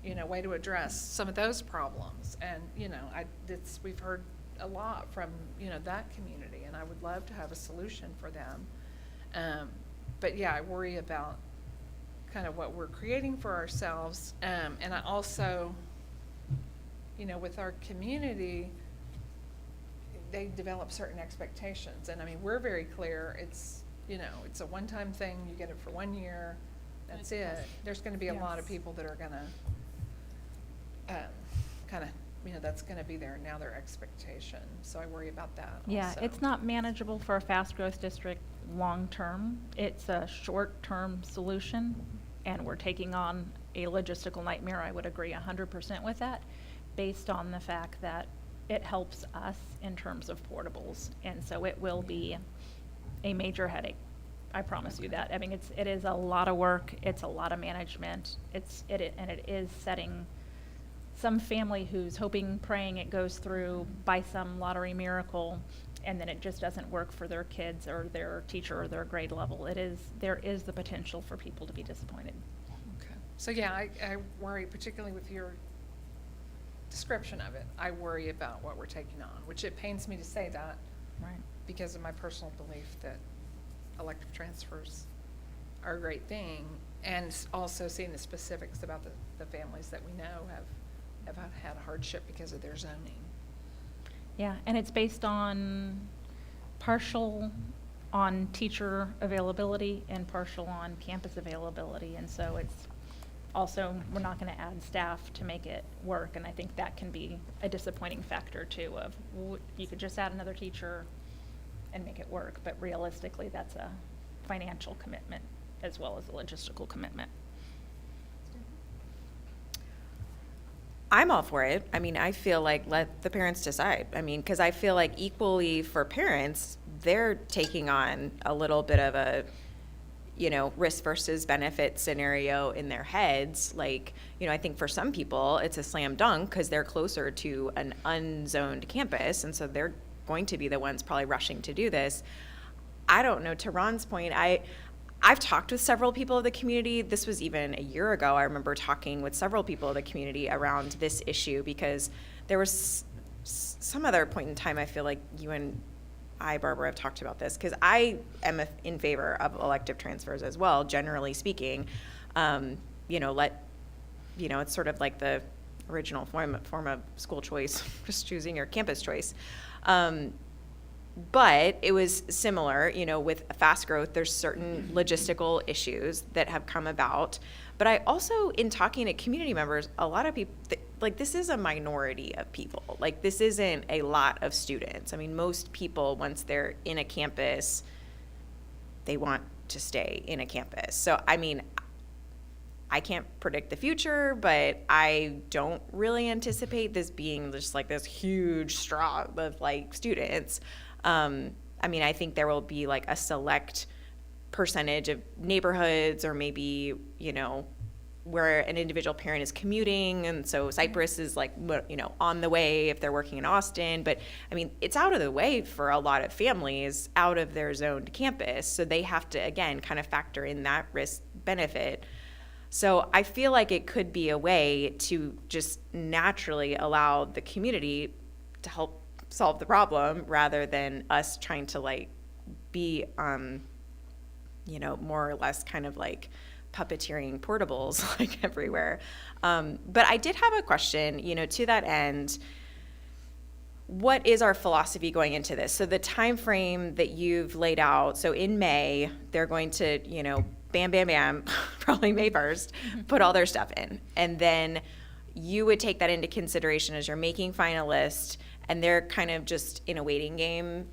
way to address some of those problems. And, we've heard a lot from, that community, and I would love to have a solution for them. But yeah, I worry about kind of what we're creating for ourselves. And I also, with our community, they develop certain expectations. And I mean, we're very clear, it's a one-time thing, you get it for 1 year, that's it. There's gonna be a lot of Yes. people that are gonna, kind of, that's gonna be their expectation. So I worry about that Yeah, also. it's not manageable for a fast growth district long-term. It's a short-term solution. and we're taking on a logistical nightmare, I would agree 100% with that, based on the fact that it helps us in terms of portables. And so it will be a major headache. I promise you that. I mean, it is a lot of work. It's a lot of management. And it is setting some family who's hoping, praying it goes through by some lottery miracle, and then it just doesn't work for their kids or their teacher or their grade level. There is the potential for people to be disappointed. Okay. So yeah, I worry, particularly with your description of it, I worry about what we're taking on, which it pains me to say that Right. because of my personal belief that elective transfers are a great thing, and also seeing the specifics about the families that we know have had hardship because of their zoning. Yeah, and it's based on partial on teacher availability and partial on campus availability. And so it's also, we're not going to add staff to make it work. And I think that can be a disappointing factor too of you could just add another teacher and make it work. But realistically, that's a financial commitment as well as a logistical commitment. I'm all for it. I mean, I feel like let the parents decide. I mean, because I feel like equally for parents, they're taking on a little bit of a, risk versus benefit scenario in their heads. Like, I think for some people, it's a slam dunk because they're closer to an unzoned campus. And so they're going to be the ones probably rushing to do this. I don't know, to Ron's point, I've talked with several people of the community. This was even a year ago. I remember talking with several people of the community around this issue because there was some other point in time I feel like you and I, Barbara, have talked about this because I am in favor of elective transfers as well, generally speaking. It's sort of like the original form of school choice, just choosing your campus choice. But it was similar, with fast growth, there's certain logistical issues that have come about. But I also, in talking to community members, a lot of people, this is a minority of people. Like, this isn't a lot of students. I mean, most people, once they're in a campus, they want to stay in a campus. So, I mean, I can't predict the future, but I don't really anticipate this being just like this huge straw of students. I think there will be like a select percentage of neighborhoods or maybe, where an individual parent is commuting. And so Cypress is on the way if they're working in Austin. But I mean, it's out of the way for a lot of families out of their zoned campus. So they have to, again, kind of factor in that risk benefit. So I feel like it could be a way to just naturally allow the community to help solve the problem rather than us trying to be more or less kind of puppeteering portables everywhere. But I did have a question, to that end. What is our philosophy going into this? So the time frame that you've laid out, so in May, they're going to, bam, bam, bam, probably May 1st, put all their stuff in. And then you would take that into consideration as you're making finalists, and they're kind of just in a waiting game,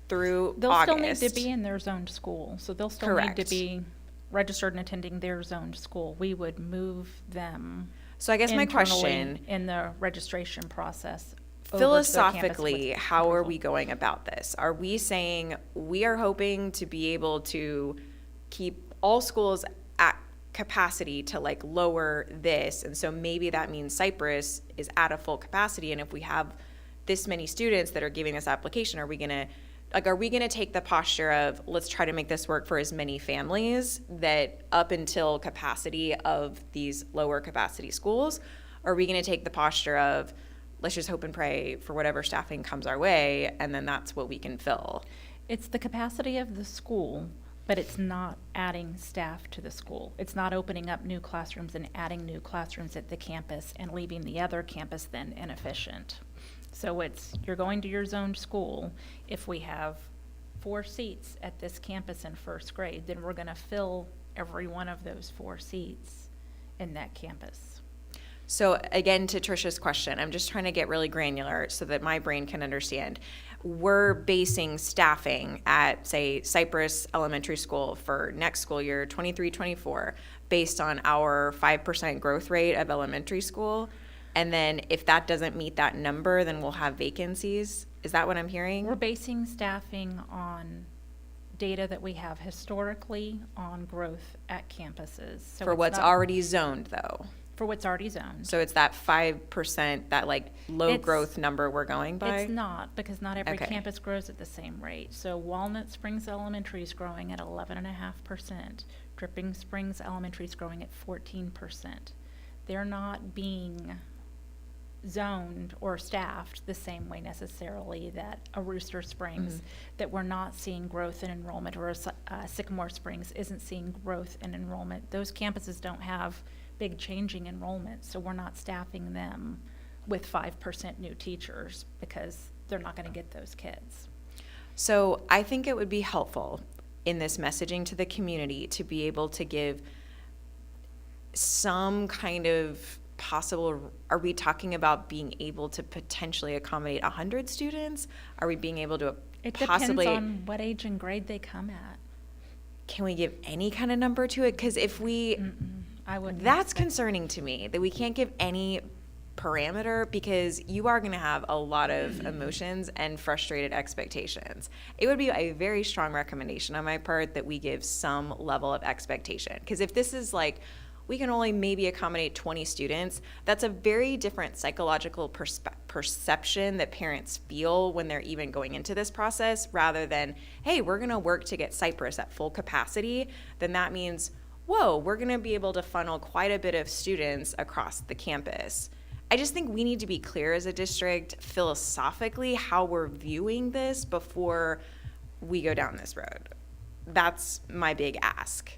through They'll August. still need to be in their zoned school, so they'll still need to be registered and attending their zoned school. We would move them. So I guess my internally question, in the registration process. over to their campus philosophically, with how are approval. we going about this? Are we saying we are hoping to be able to keep all schools at capacity to lower this, and so maybe that means Cypress is at a full capacity, and if we have this many students that are giving this application, are we gonna take the posture of let's try to make this work for as many families that up until capacity of these lower capacity schools? Or are we gonna take the posture of let's just hope and pray for whatever staffing comes our way, and then that's what we can fill? It's the capacity of the school, but it's not adding staff to the school. It's not opening up new classrooms and adding new classrooms at the campus and leaving the other campus then inefficient. So you're going to your zoned school. If we have 4 seats at this campus in first grade, then we're gonna fill every one of those 4 seats in that campus. So again, to Trisha's question, I'm just trying to get really granular so that my brain can understand. We're basing staffing at, say, Cypress Elementary School for next school year, 23-24, based on our 5% growth rate of elementary school. And then if that doesn't meet that number, then we'll have vacancies. Is that what I'm hearing? We're basing staffing on data that we have historically on growth at campuses. So For it's what's not- already zoned, though. For what's already zoned. So it's that 5%, that like low It's- growth number we're going by? It's not, because not every Okay. campus grows at the same rate. So Walnut Springs Elementary is growing at 11.5%. Dripping Springs Elementary is growing at 14%. They're not being zoned or staffed the same way necessarily that a Rooster Springs, that we're not seeing growth in enrollment, or a Sycamore Springs isn't seeing growth in enrollment. Those campuses don't have big changing enrollment, so we're not staffing them with 5% new teachers because they're not going to get those kids. So I think it would be helpful in this messaging to the community to be able to give some kind of possible, are we talking about being able to potentially accommodate 100 students? Are we being able to It possibly, depends on what age and grade they come at. can we give any kind of number to it? Because if we, I wouldn't. that's expect- concerning to me, that we can't give any parameter, because you are going to have a lot of emotions and frustrated expectations. It would be a very strong recommendation on my part that we give some level of expectation. Because if this is like, we can only maybe accommodate 20 students, that's a very different psychological perception that parents feel when they're even going into this process, rather than, hey, we're going to work to get Cypress at full capacity. Then that means, whoa, we're going to be able to funnel quite a bit of students across the campus. I just think we need to be clear as a district philosophically how we're viewing this before we go down this road. That's my big ask.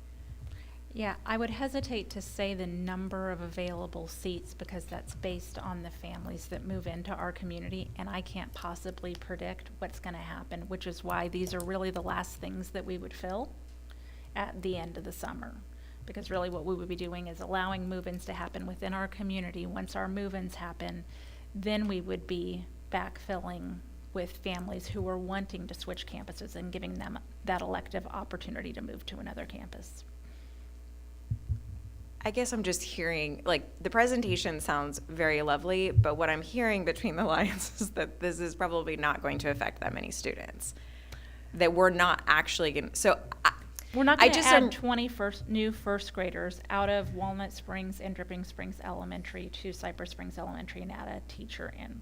Yeah, I would hesitate to say the number of available seats because that's based on the families that move into our community, and I can't possibly predict what's going to happen, which is why these are really the last things that we would fill at the end of the summer. Because really what we would be doing is allowing move-ins to happen within our community. Once our move-ins happen, then we would be backfilling with families who are wanting to switch campuses and giving them that elective opportunity to move to another campus. I guess I'm just hearing, like, the presentation sounds very lovely, but what I'm hearing between the lines is that this is probably not going to affect that many students. That we're not actually going to, so We're not I going to just add am- 20 new first graders out of Walnut Springs and Dripping Springs Elementary to Cypress Springs Elementary and add a teacher in.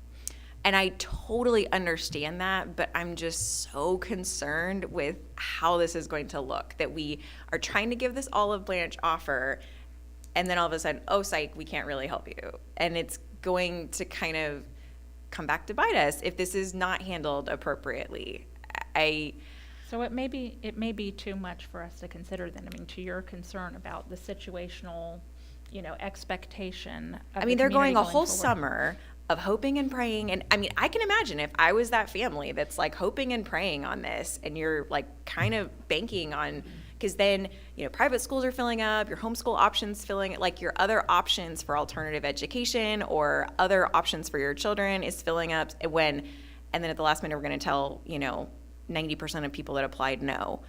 And I totally understand that, but I'm just so concerned with how this is going to look, that we are trying to give this olive branch offer, and then all of a sudden, oh, psych, we can't really help you. And it's going to kind of come back to bite us if this is not handled appropriately. So it may be too much for us to consider then. I mean, to your concern about the situational, expectation of I mean, the they're going community a whole forward. summer of hoping and praying. And I mean, I can imagine if I was that family that's like hoping and praying on this, and you're like kind of banking on, because then, private schools are filling up, your homeschool options filling, like your other options for alternative education or other options for your children is filling up and then at the last minute, we're going to tell, 90% of people that applied no,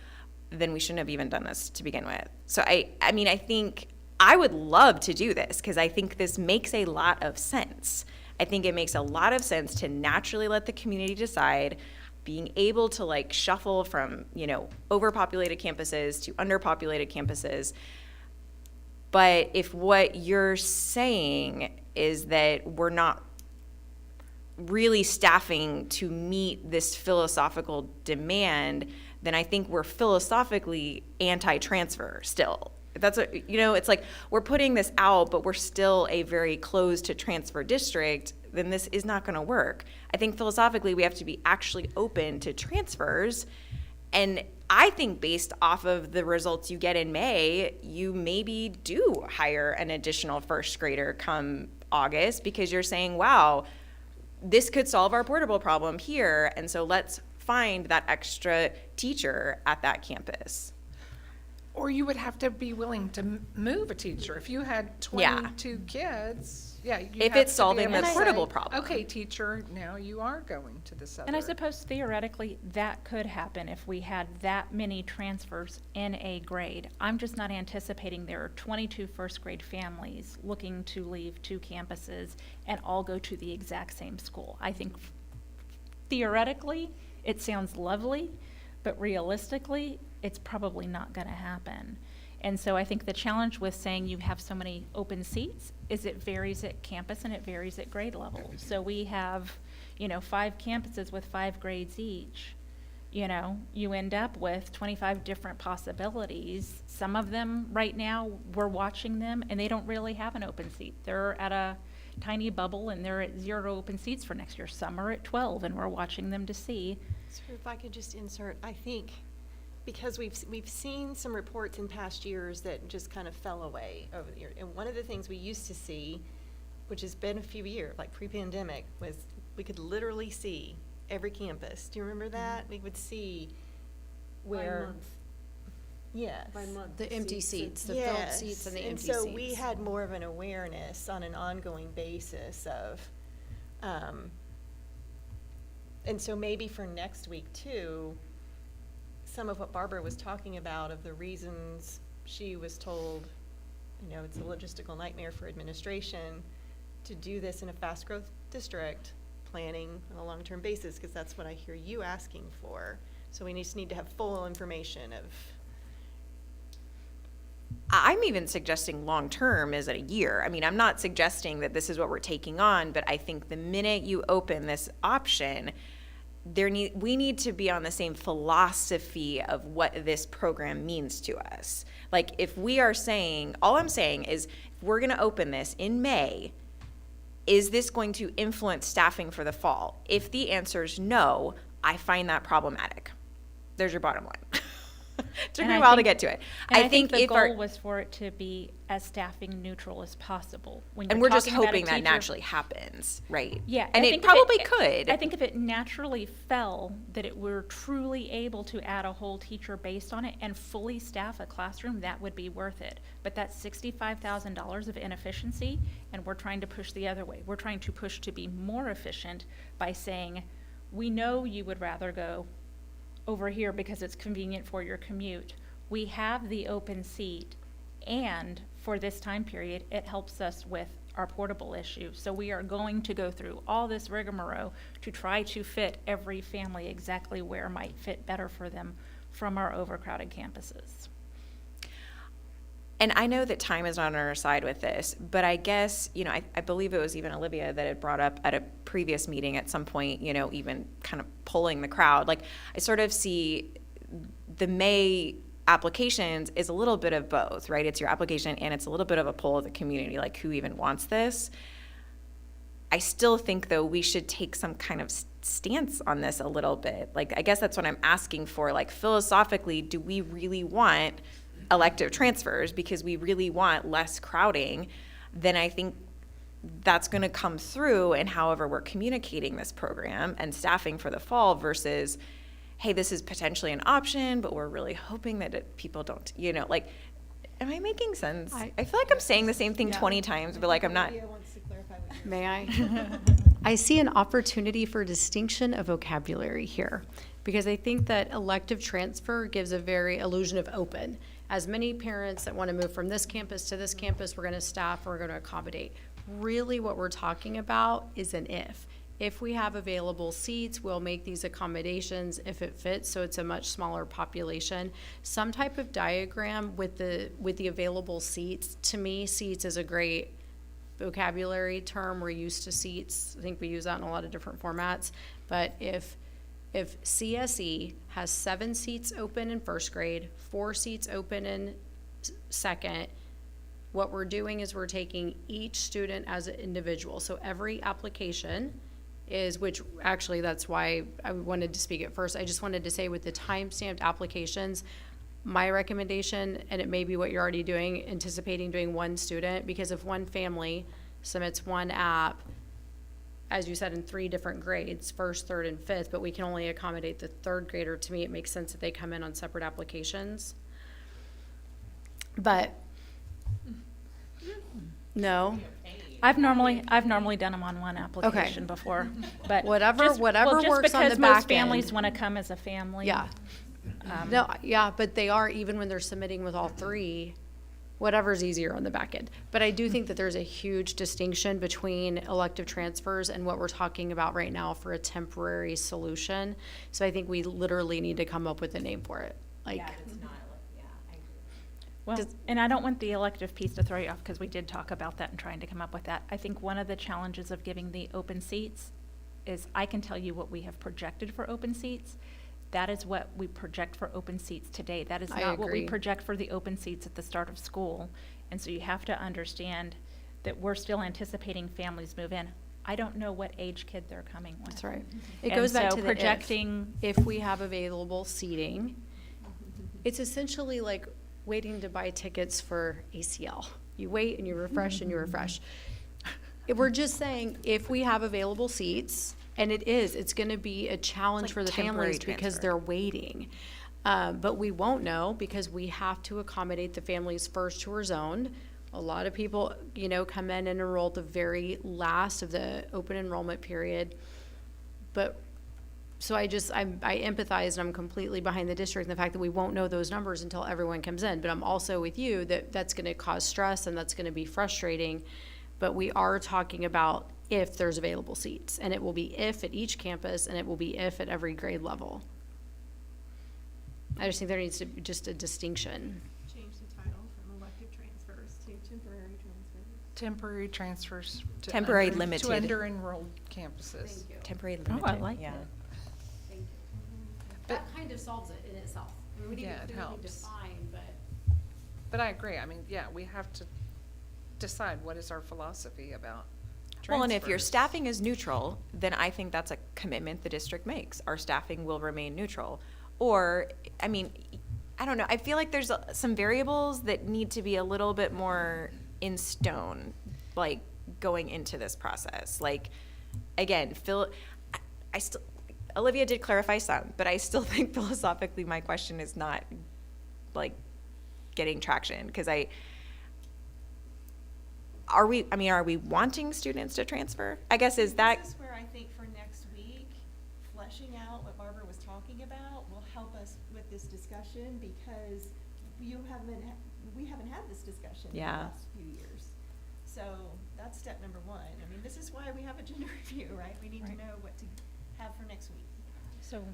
then we shouldn't have even done this to begin with. So I mean, I think I would love to do this because I think this makes a lot of sense. I think it makes a lot of sense to naturally let the community decide, being able to like shuffle from, overpopulated campuses to underpopulated campuses. But if what you're saying is that we're not really staffing to meet this philosophical demand, then I think we're philosophically anti-transfer still. That's it's like we're putting this out, but we're still a very closed to transfer district, then this is not going to work. I think philosophically we have to be actually open to transfers. And I think based off of the results you get in May, you maybe do hire an additional first grader come August because you're saying, wow, this could solve our portable problem here, and so let's find that extra teacher at that campus. Or you would have to be willing to move a teacher. If you had 22 kids, Yeah, you If have it's to be solving able the to say, portable problem. Okay, teacher, now you are going to this other. And I suppose theoretically, that could happen if we had that many transfers in a grade. I'm just not anticipating there are 22 first grade families looking to leave 2 campuses and all go to the exact same school. I think theoretically, it sounds lovely, but realistically, it's probably not going to happen. And so I think the challenge with saying you have so many open seats is it varies at campus and it varies at grade level. So we have, 5 campuses with 5 grades each. You end up with 25 different possibilities. Some of them right now, we're watching them and they don't really have an open seat. They're at a tiny bubble and they're at 0 open seats for next year. Some are at 12 and we're watching them to see. So if I could just insert, I think, because we've seen some reports in past years that just kind of fell away over the year. And one of the things we used to see, which has been a few years, like pre-pandemic, was we could literally see every campus. Do you remember that? We would see where. month. Yes. By month. The empty seats, the filled Yes. seats and the empty And seats. so we had more of an awareness on an ongoing basis of, and so maybe for next week too, some of what Barbara was talking about of the reasons she was told, it's a logistical nightmare for administration to do this in a fast growth district, planning on a long-term basis, because that's what I hear you asking for. So we just need to have full information of. I'm even suggesting long-term is at a year. I mean, I'm not suggesting that this is what we're taking on, but I think the minute you open this option, we need to be on the same philosophy of what this program means to us. Like, if we are saying, all I'm saying is, if we're gonna open this in May, is this going to influence staffing for the fall? If the answer is no, I find that problematic. There's your bottom line. Took And me a I while to think- get to it. And I think the if our- goal was for it to be as staffing neutral as possible. When and you're we're just talking about a hoping that teacher- naturally happens, right? Yeah. And I it think if probably could. I think if it naturally fell, that it were truly able to add a whole teacher based on it and fully staff a classroom, that would be worth it. But that's $65,000 of inefficiency, and we're trying to push the other way. We're trying to push to be more efficient by saying, we know you would rather go over here because it's convenient for your commute. We have the open seat, and for this time period, it helps us with our portable issue. So we are going to go through all this rigmarole to try to fit every family exactly where might fit better for them from our overcrowded campuses. And I know that time is not on our side with this, but I guess, I believe it was even Olivia that had brought up at a previous meeting at some point, even kind of pulling the crowd. Like, I sort of see the May applications is a little bit of both, right? It's your application and it's a little bit of a pull of the community, like who even wants this? I still think, though, we should take some kind of stance on this a little bit. Like, I guess that's what I'm asking for. Like, philosophically, do we really want elective transfers because we really want less crowding? Then I think that's going to come through in however we're communicating this program and staffing for the fall versus, hey, this is potentially an option, but we're really hoping that people don't, am I making sense? I feel like I'm saying the same thing 20 times, but like I'm not. May I? I see an opportunity for distinction of vocabulary here, because I think that elective transfer gives a very illusion of open. As many parents that want to move from this campus to this campus, we're going to staff, we're going to accommodate. Really what we're talking about is an if. If we have available seats, we'll make these accommodations if it fits, so it's a much smaller population. Some type of diagram with the available seats. To me, seats is a great vocabulary term. We're used to seats. I think we use that in a lot of different formats. But if CSE has 7 seats open in first grade, 4 seats open in second, what we're doing is we're taking each student as an individual. So every application is, which actually that's why I wanted to speak at first. I just wanted to say with the time-stamped applications, my recommendation, and it may be what you're already doing, anticipating doing one student, because if one family submits one app, as you said, in 3 different grades, first, third, and fifth, but we can only accommodate the third grader, to me, it makes sense that they come in on separate applications. But, no. I've normally done them on one application before, but Whatever- just- whatever well, just works on the because back most families end. want to come as a family. Yeah. No, yeah, but they are, even when they're submitting with all three, whatever's easier on the back end. But I do think that there's a huge distinction between elective transfers and what we're talking about right now for a temporary solution. So I think we literally need to come up with a name for it. Like, Well, Does- and I don't want the elective piece to throw you off, because we did talk about that and trying to come up with that. I think one of the challenges of giving the open seats is I can tell you what we have projected for open seats. That is what we project for open seats today. That is I not what we agree. project for the open seats at the start of school. And so you have to understand that we're still anticipating families move in. I don't know what age kid they're coming with. that's right. It And goes back so to the projecting- if we have available seating. It's essentially like waiting to buy tickets for ACL. You wait and you refresh and you refresh. We're just saying, if we have available seats, and it's gonna be a challenge like for the temporary families because transfer. they're waiting. But we won't know because we have to accommodate the families first who are zoned. A lot of people, come in and enroll at the very last of the open enrollment period. But, so I empathize, and I'm completely behind the district and the fact that we won't know those numbers until everyone comes in. But I'm also with you that that's gonna cause stress and that's gonna be frustrating. But we are talking about if there's available seats, and it will be if at each campus, and it will be if at every grade level. I just think there needs to be just a distinction. Change the title from elective transfers to temporary transfers. Temporary transfers. to Temporary under- limited. To under-enrolled campuses. Temporary Oh, limited. I like yeah. that. That kind of solves it in itself. I mean, we need Yeah, to it clearly helps. define, but. But I agree, I mean, yeah, we have to decide what is our philosophy about Well, and if your transfers. staffing is neutral, then I think that's a commitment the district makes. Our staffing will remain neutral. Or, I mean, I don't know, I feel like there's some variables that need to be a little bit more in stone, like, going into this process. Like, again, I still, Olivia did clarify some, but I still think philosophically my question is not, like, getting traction, because are we wanting students to transfer? I guess is that, This is where I think for next week, fleshing out what Barbara was talking about will help us with this discussion, because we haven't had this discussion in the Yeah. last few years. So that's step number one. I mean, this is why we have agenda review, right? We need to Right. know what to have for next week. So,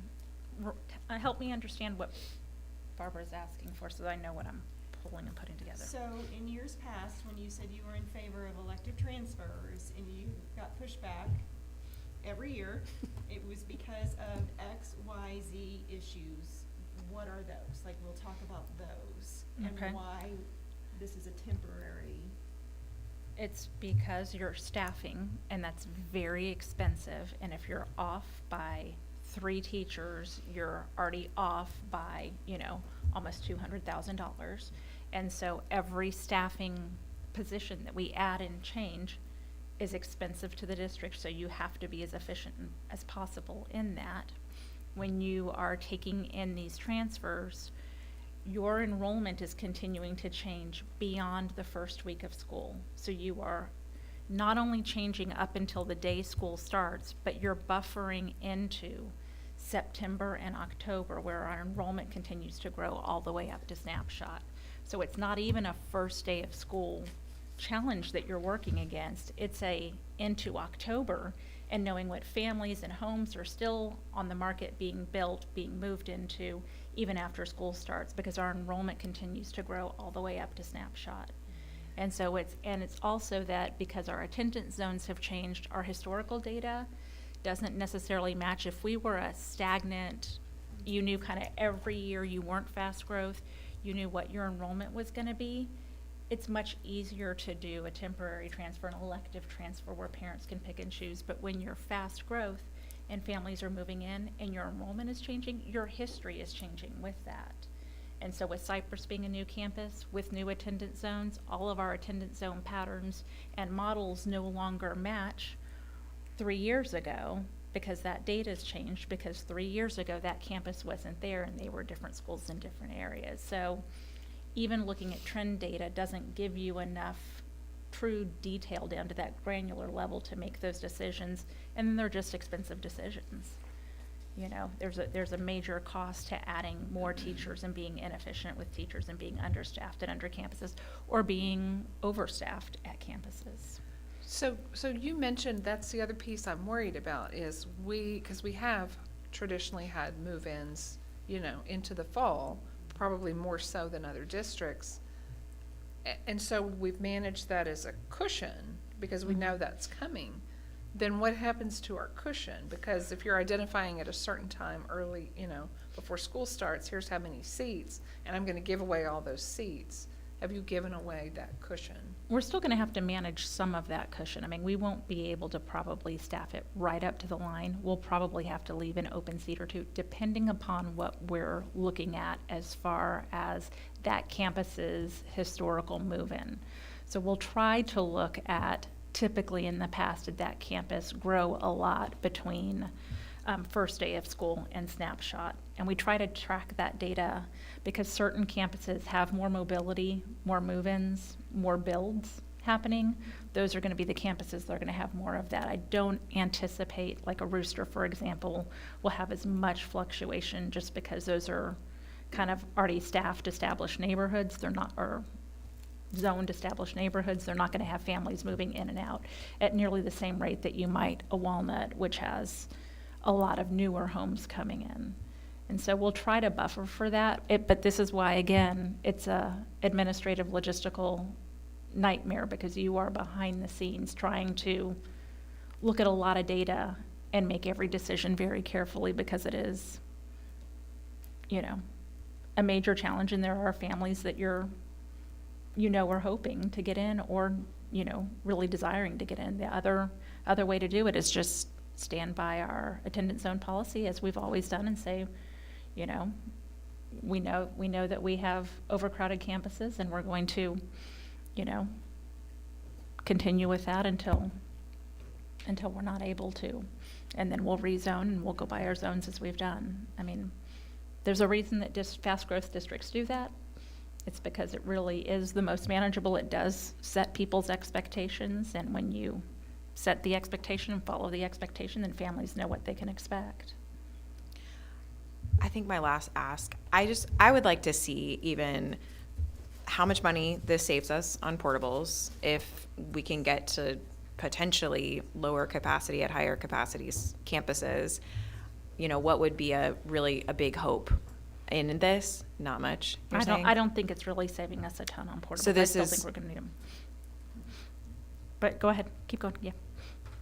help me understand what Barbara's asking for, so that I know what I'm pulling and putting together. So in years past, when you said you were in favor of elective transfers and you got pushback every year, it was because of X, Y, Z issues. What are those? Like, we'll talk about those Okay. and why this is a temporary. It's because you're staffing, and that's very expensive, and if you're off by 3 teachers, you're already off by, almost $200,000. And so every staffing position that we add and change is expensive to the district, so you have to be as efficient as possible in that. When you are taking in these transfers, your enrollment is continuing to change beyond the first week of school. So you are not only changing up until the day school starts, but you're buffering into September and October, where our enrollment continues to grow all the way up to snapshot. So it's not even a first day of school challenge that you're working against. It's into October, and knowing what families and homes are still on the market being built, being moved into, even after school starts, because our enrollment continues to grow all the way up to snapshot. And so it's also that because our attendance zones have changed, our historical data doesn't necessarily match. If we were a stagnant, you knew kind of every year you weren't fast growth, you knew what your enrollment was gonna be, it's much easier to do a temporary transfer, an elective transfer where parents can pick and choose. But when you're fast growth and families are moving in and your enrollment is changing, your history is changing with that. And so with Cypress being a new campus, with new attendance zones, all of our attendance zone patterns and models no longer match 3 years ago, because that data's changed, because 3 years ago that campus wasn't there and they were different schools in different areas. So even looking at trend data doesn't give you enough true detail down to that granular level to make those decisions, and then they're just expensive decisions. You know, there's a major cost to adding more teachers and being inefficient with teachers and being understaffed at under campuses or being overstaffed at campuses. So you mentioned that's the other piece I'm worried about is because we have traditionally had move-ins, you know, into the fall, probably more so than other districts. And so we've managed that as a cushion because we know that's coming. Then what happens to our cushion? Because if you're identifying at a certain time early, you know, before school starts, here's how many seats, and I'm gonna give away all those seats. Have you given away that cushion? We're still going to have to manage some of that cushion. I mean, we won't be able to probably staff it right up to the line. We'll probably have to leave an open seat or two, depending upon what we're looking at as far as that campus's historical move-in. So we'll try to look at, typically in the past, did that campus grow a lot between first day of school and snapshot? And we try to track that data because certain campuses have more mobility, more move-ins, more builds happening. Those are going to be the campuses that are going to have more of that. I don't anticipate, like a Rooster, for example, will have as much fluctuation just because those are kind of already staffed, established neighborhoods. They're not, or zoned established neighborhoods. They're not going to have families moving in and out at nearly the same rate that you might a Walnut, which has a lot of newer homes coming in. And so we'll try to buffer for that. But this is why, again, it's a administrative logistical nightmare because you are behind the scenes trying to look at a lot of data and make every decision very carefully because it is, you know, a major challenge. And there are families that are hoping to get in or, you know, really desiring to get in. The other way to do it is just stand by our attendance zone policy as we've always done and say, you know, we know that we have overcrowded campuses and we're going to, you know, continue with that until we're not able to. And then we'll rezone and we'll go by our zones as we've done. I mean, there's a reason that fast growth districts do that. It's because it really is the most manageable. It does set people's expectations, and when you set the expectation and follow the expectation, then families know what they can expect. I think my last ask, I would like to see even how much money this saves us on portables if we can get to potentially lower capacity at higher capacities campuses. You know, what would be a big hope in this? Not much. I don't think it's really saving us a ton on portables. So this I still think we're going to need them. But go ahead, keep going. Yeah.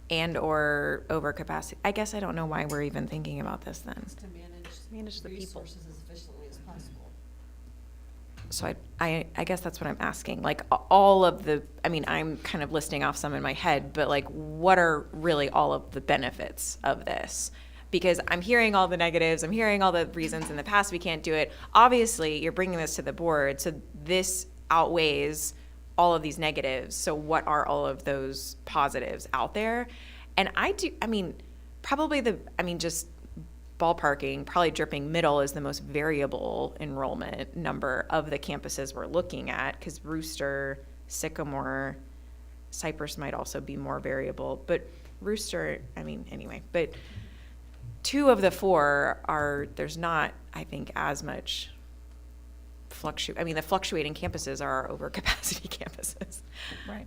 And or overcapacity. I guess I don't know why we're even thinking about this then. To manage the people. resources as efficiently as possible. So I guess that's what I'm asking. Like all of the, I mean, I'm kind of listing off some in my head, but like what are really all of the benefits of this? Because I'm hearing all the negatives, I'm hearing all the reasons in the past we can't do it. Obviously, you're bringing this to the board, so this outweighs all of these negatives. So what are all of those positives out there? And just ballparking, probably Dripping Middle is the most variable enrollment number of the campuses we're looking at, because Rooster, Sycamore, Cypress might also be more variable, but Rooster, but 2 of the 4 there's not, I think, as much the fluctuating campuses are our overcapacity campuses. Right.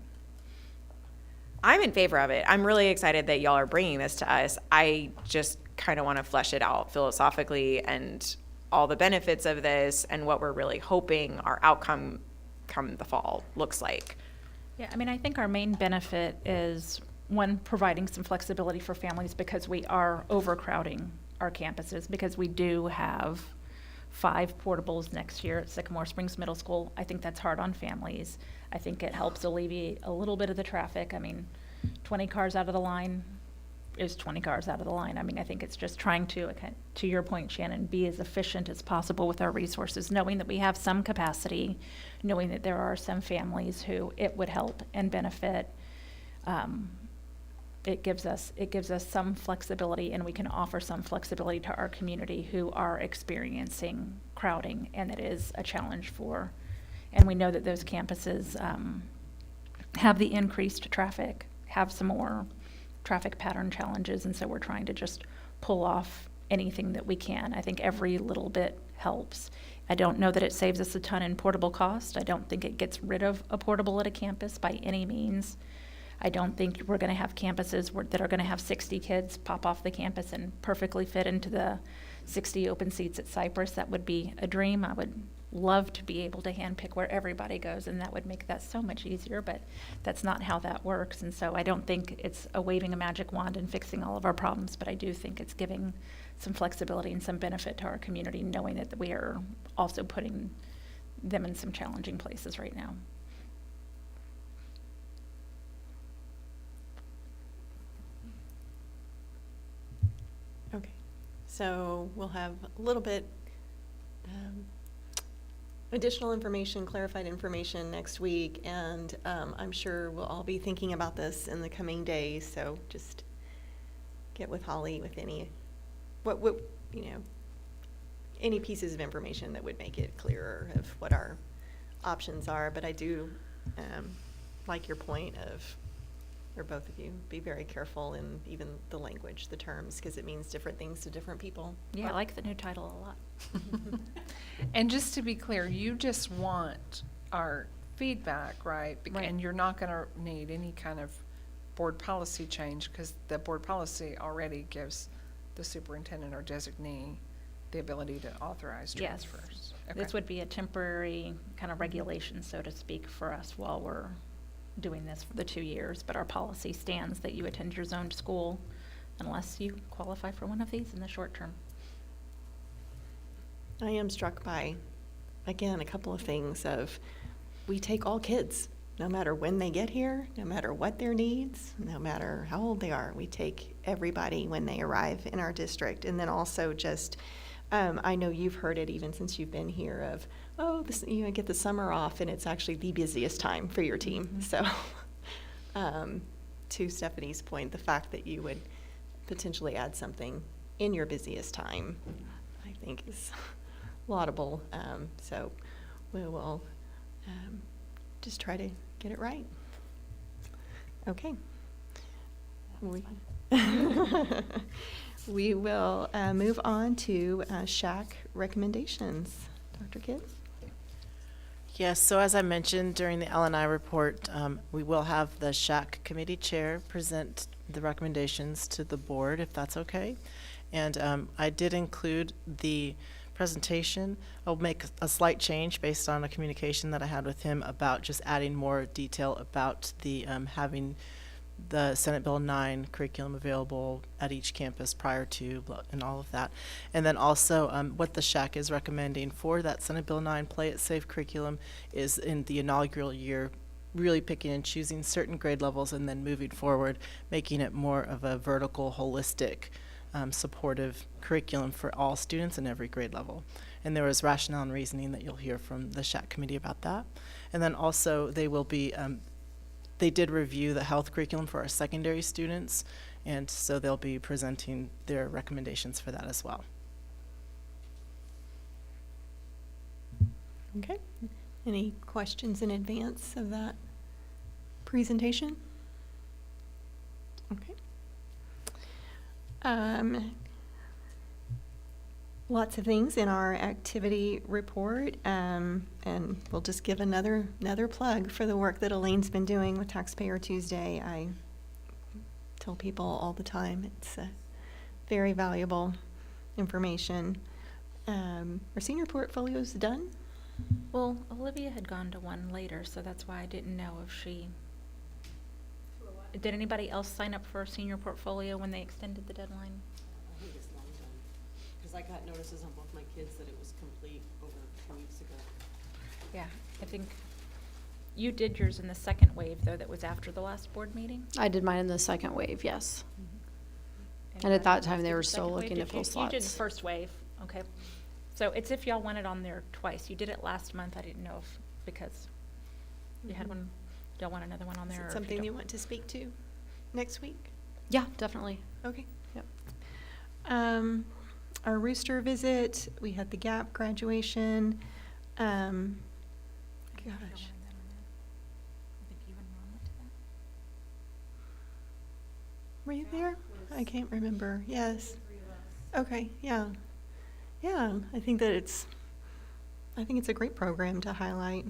I'm in favor of it. I'm really excited that y'all are bringing this to us. I just kind of want to flesh it out philosophically and all the benefits of this and what we're really hoping our outcome come the fall looks like. Yeah, I mean, I think our main benefit is, one, providing some flexibility for families because we are overcrowding our campuses, because we do have 5 portables next year at Sycamore Springs Middle School. I think that's hard on families. I think it helps alleviate a little bit of the traffic. I mean, 20 cars out of the line is 20 cars out of the line. I mean, I think it's just trying to your point, Shannon, be as efficient as possible with our resources, knowing that we have some capacity, knowing that there are some families who it would help and benefit. It gives us some flexibility, and we can offer some flexibility to our community who are experiencing crowding, and it is a challenge for, and we know that those campuses have the increased traffic, have some more traffic pattern challenges, and so we're trying to just pull off anything that we can. I think every little bit helps. I don't know that it saves us a ton in portable cost. I don't think it gets rid of a portable at a campus by any means. I don't think we're going to have campuses that are going to have 60 kids pop off the campus and perfectly fit into the 60 open seats at Cypress. That would be a dream. I would love to be able to handpick where everybody goes, and that would make that so much easier, but that's not how that works. And so I don't think it's a waving a magic wand and fixing all of our problems, but I do think it's giving some flexibility and some benefit to our community, knowing that we are also putting them in some challenging places right now. Okay, so we'll have a little bit additional information, clarified information next week, and I'm sure we'll all be thinking about this in the coming days, so just get with Holly with any, any pieces of information that would make it clearer of what our options are. But I do like your point of, or both of you, be very careful in even the language, the terms, because it means different things to different people. Yeah, I like the new title a lot. And just to be clear, you just want our feedback, right? Right. And you're not going to need any kind of board policy change, because the board policy already gives the superintendent or designee the ability to authorize Yes. transfers. This would be a temporary kind of regulation, so to speak, for us while we're doing this for the 2 years, but our policy stands that you attend your zoned school unless you qualify for one of these in the short term. I am struck by, again, a couple of things of, we take all kids, no matter when they get here, no matter what their needs, no matter how old they are. We take everybody when they arrive in our district. And then also just, I know you've heard it even since you've been here of, oh, this, you get the summer off and it's actually the busiest time for your team. Mm-hmm. So to Stephanie's point, the fact that you would potentially add something in your busiest time, I think is laudable. So we will just try to get it right. Okay. We will move on to SHAC recommendations. Dr. Kidd? Yes, so as I mentioned during the L&I report, we will have the SHAC committee chair present the recommendations to the board, if that's okay. And I did include the presentation. I'll make a slight change based on a communication that I had with him about just adding more detail about the having the Senate Bill 9 curriculum available at each campus prior to and all of that. And then also what the SHAC is recommending for that Senate Bill 9 Play It Safe curriculum is in the inaugural year, really picking and choosing certain grade levels and then moving forward, making it more of a vertical, holistic, supportive curriculum for all students in every grade level. And there was rationale and reasoning that you'll hear from the SHAC committee about that. And then also they will be they did review the health curriculum for our secondary students, and so they'll be presenting their recommendations for that as well. Okay. Any questions in advance of that presentation? Okay. Lots of things in our activity report, and we'll just give another plug for the work that Elaine's been doing with Taxpayer Tuesday. I tell people all the time it's very valuable information. Are senior portfolios done? Well, Olivia had gone to one later, so that's why I didn't know if she... Did anybody else sign up for a senior portfolio when they extended the deadline? I think it's long done, because I got notices on both my kids that it was complete over 2 weeks ago. Yeah, I think you did yours in the second wave, though, that was after the last board meeting. I did mine in the second wave, yes. And at that time, they were still Second wave, looking did to fill you did slots. first wave, okay. So it's if y'all want it on there twice. You did it last month. I didn't know if, because you had one, y'all want another one on Is there? it or if something you don't. want to speak to next week? Yeah, definitely. Okay. Yep. Our Rooster visit, we had the GAP graduation. Gosh. I think you and Ron went Were you there? I can't remember. Yes. Okay, yeah. Yeah, I think it's a great program to highlight.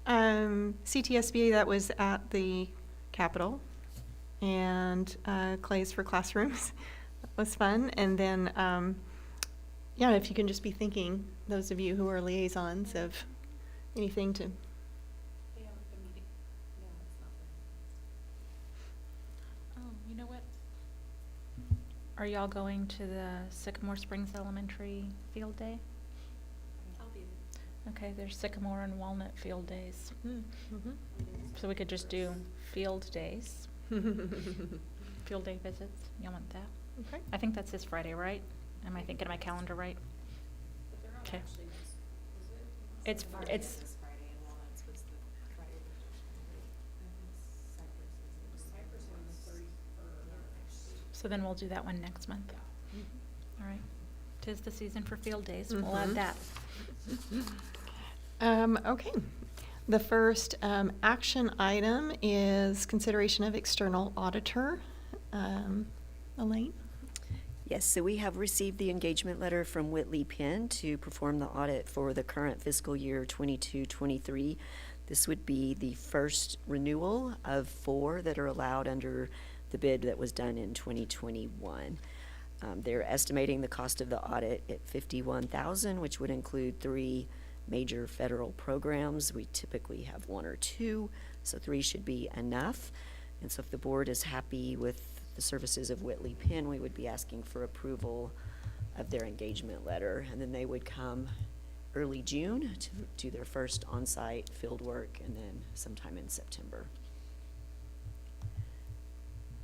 CTSBA, that was at the Capitol, and Clays for Classrooms. That was fun. And then, yeah, if you can just be thinking, those of you who are liaisons, of anything to. Oh, you know what? Are y'all going to the Sycamore Springs Elementary Field Day? I'll be there. Okay, there's Sycamore and Walnut Field Days. Mm-hmm. So we could just do field days, field day visits. Y'all want that? Okay. I think that's this Friday, right? Am I thinking of my calendar right? Okay. It's This Friday and Walnuts was the Friday. So then we'll do that one next month. All right. 'Tis the season for field days. We'll Mhm. add that. Okay. The first action item is consideration of external auditor. Elaine? Yes, so we have received the engagement letter from Whitley Penn to perform the audit for the current fiscal year 22-23. This would be the first renewal of 4 that are allowed under the bid that was done in 2021. They're estimating the cost of the audit at $51,000, which would include 3 major federal programs. We typically have 1 or 2, so 3 should be enough. And so if the board is happy with the services of Whitley Penn, we would be asking for approval of their engagement letter. And then they would come early June to do their first on-site field work, and then sometime in September.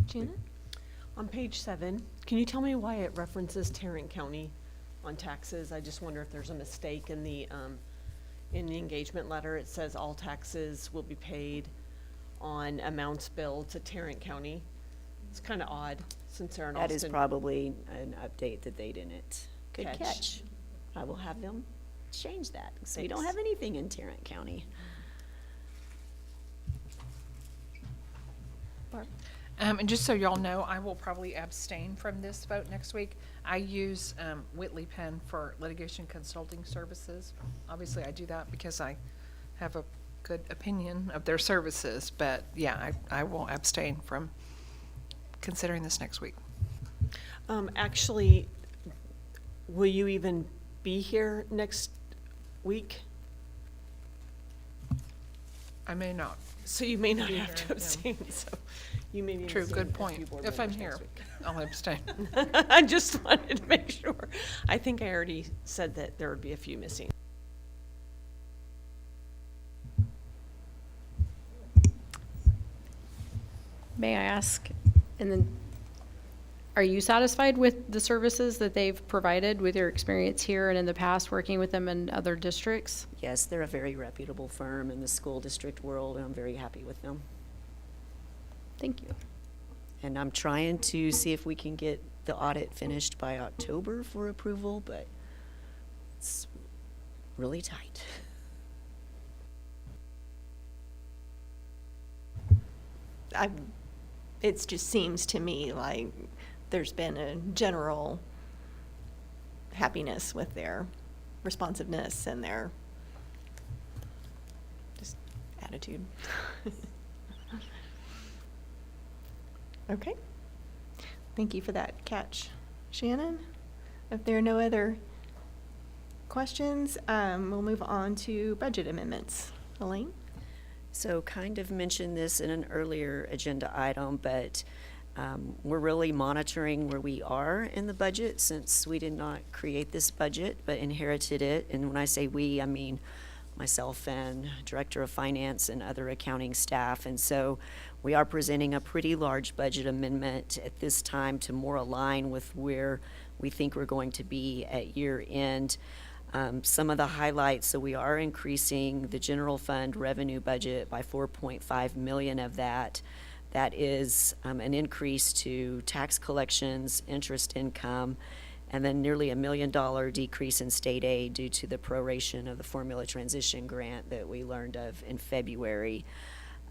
Janet? On page 7, can you tell me why it references Tarrant County on taxes? I just wonder if there's a mistake in the engagement letter. It says all taxes will be paid on amounts billed to Tarrant County. It's kind of odd since they're in Austin. That is probably an update that they didn't. Good Catch. catch. I will have them change that, so you don't Thanks. have anything in Tarrant County. Barb? And just so y'all know, I will probably abstain from this vote next week. I use Whitley Penn for litigation consulting services. Obviously, I do that because I have a good opinion of their services, but yeah, I will abstain from considering this next week. Actually, will you even be here next week? I may not. So you may not Be have here, to yeah. abstain, so you may be. True, missing good a few point. board If I'm members here, next week. I'll abstain. I just wanted to make sure. I think I already said that there would be a few missing. May I ask, and then, are you satisfied with the services that they've provided with your experience here and in the past working with them in other districts? Yes, they're a very reputable firm in the school district world, and I'm very happy with them. Thank you. And I'm trying to see if we can get the audit finished by October for approval, but it's really tight. It just seems to me like there's been a general happiness with their responsiveness and their just attitude. Okay. Thank you for that catch, Shannon. If there are no other questions, we'll move on to budget amendments. Elaine? So kind of mentioned this in an earlier agenda item, but we're really monitoring where we are in the budget since we did not create this budget, but inherited it. And when I say we, I mean myself and Director of Finance and other accounting staff. And so we are presenting a pretty large budget amendment at this time to more align with where we think we're going to be at year end. Some of the highlights, so we are increasing the general fund revenue budget by 4.5 million of that. That is an increase to tax collections, interest income, and then nearly $1 million decrease in state aid due to the proration of the formula transition grant that we learned of in February.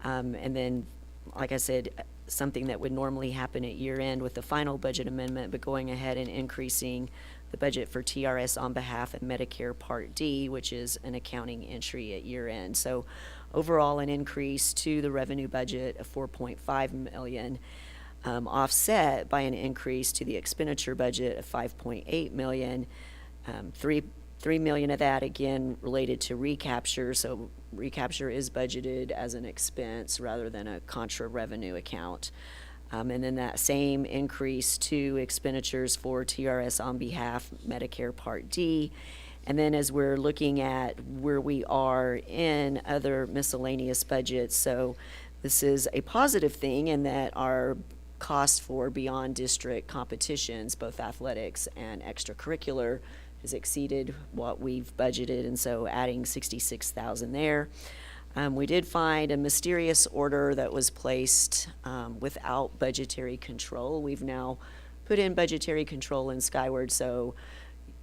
And then, like I said, something that would normally happen at year end with the final budget amendment, but going ahead and increasing the budget for TRS on behalf of Medicare Part D, which is an accounting entry at year end. So overall, an increase to the revenue budget of $4.5 million, offset by an increase to the expenditure budget of $5.8 million. $3 million of that, again, related to recapture. So recapture is budgeted as an expense rather than a contra revenue account. And then that same increase to expenditures for TRS on behalf Medicare Part D. And then as we're looking at where we are in other miscellaneous budgets, so this is a positive thing in that our cost for beyond district competitions, both athletics and extracurricular, has exceeded what we've budgeted, and so adding $66,000 there. We did find a mysterious order that was placed without budgetary control. We've now put in budgetary control in Skyward, so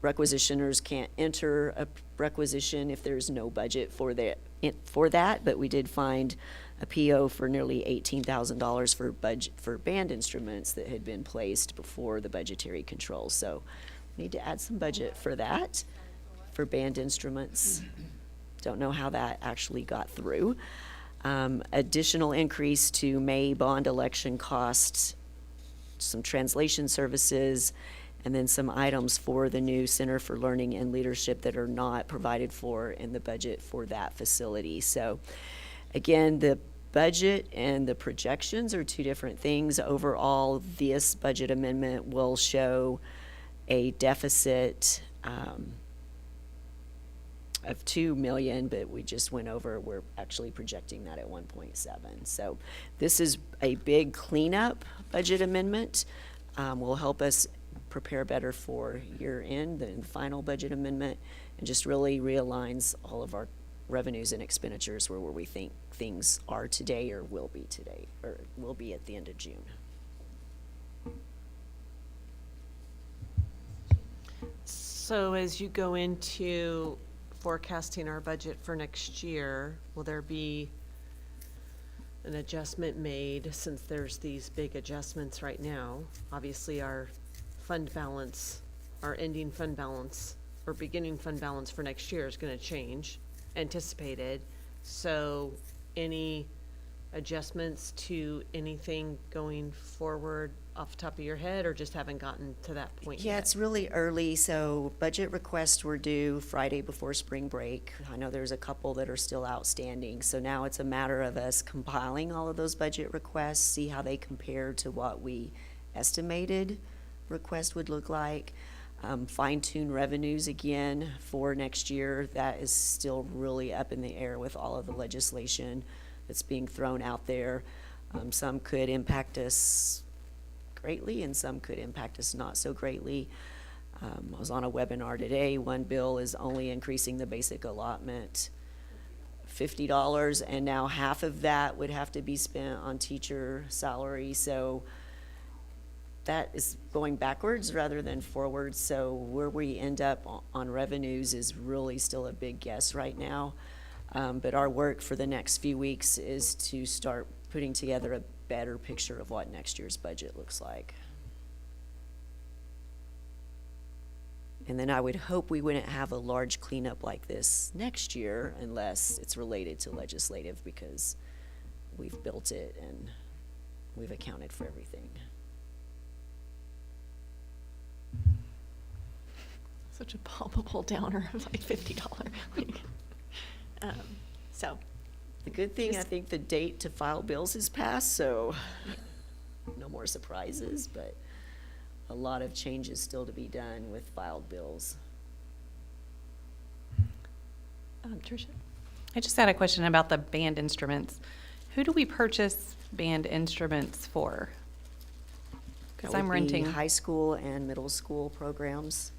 requisitioners can't enter a requisition if there's no budget for that, but we did find a PO for nearly $18,000 for band instruments that had been placed before the budgetary control. So need to add some budget for that, for band instruments. Don't know how that actually got through. Additional increase to May bond election costs, some translation services, and then some items for the new Center for Learning and Leadership that are not provided for in the budget for that facility. So again, the budget and the projections are two different things. Overall, this budget amendment will show a deficit of $2 million, but we just went over, we're actually projecting that at 1.7. So this is a big cleanup budget amendment. Will help us prepare better for year end, the final budget amendment, and just really realigns all of our revenues and expenditures where we think things are today or will be today, or will be at the end of June. So as you go into forecasting our budget for next year, will there be an adjustment made, since there's these big adjustments right now? Obviously, our fund balance, our ending fund balance, or beginning fund balance for next year is gonna change, anticipated. So any adjustments to anything going forward off the top of your head, or just haven't gotten to that point yet? Yeah, it's really early, so budget requests were due Friday before spring break. I know there's a couple that are still outstanding, so now it's a matter of us compiling all of those budget requests, see how they compare to what we estimated request would look like. Fine-tune revenues again for next year. That is still really up in the air with all of the legislation that's being thrown out there. Some could impact us greatly, and some could impact us not so greatly. I was on a webinar today. One bill is only increasing the basic allotment $50, and now half of that would have to be spent on teacher salary. So that is going backwards rather than forwards. So where we end up on revenues is really still a big guess right now. But our work for the next few weeks is to start putting together a better picture of what next year's budget looks like. And then I would hope we wouldn't have a large cleanup like this next year unless it's related to legislative, because we've built it and we've accounted for everything. Such a palpable downer of like $50. So The good thing, I think the date to file bills has passed, so no more surprises, but a lot of changes still to be done with filed bills. Tricia? I just had a question about the band instruments. Who do we purchase band instruments for? Because That I'm would be renting high school and middle school programs.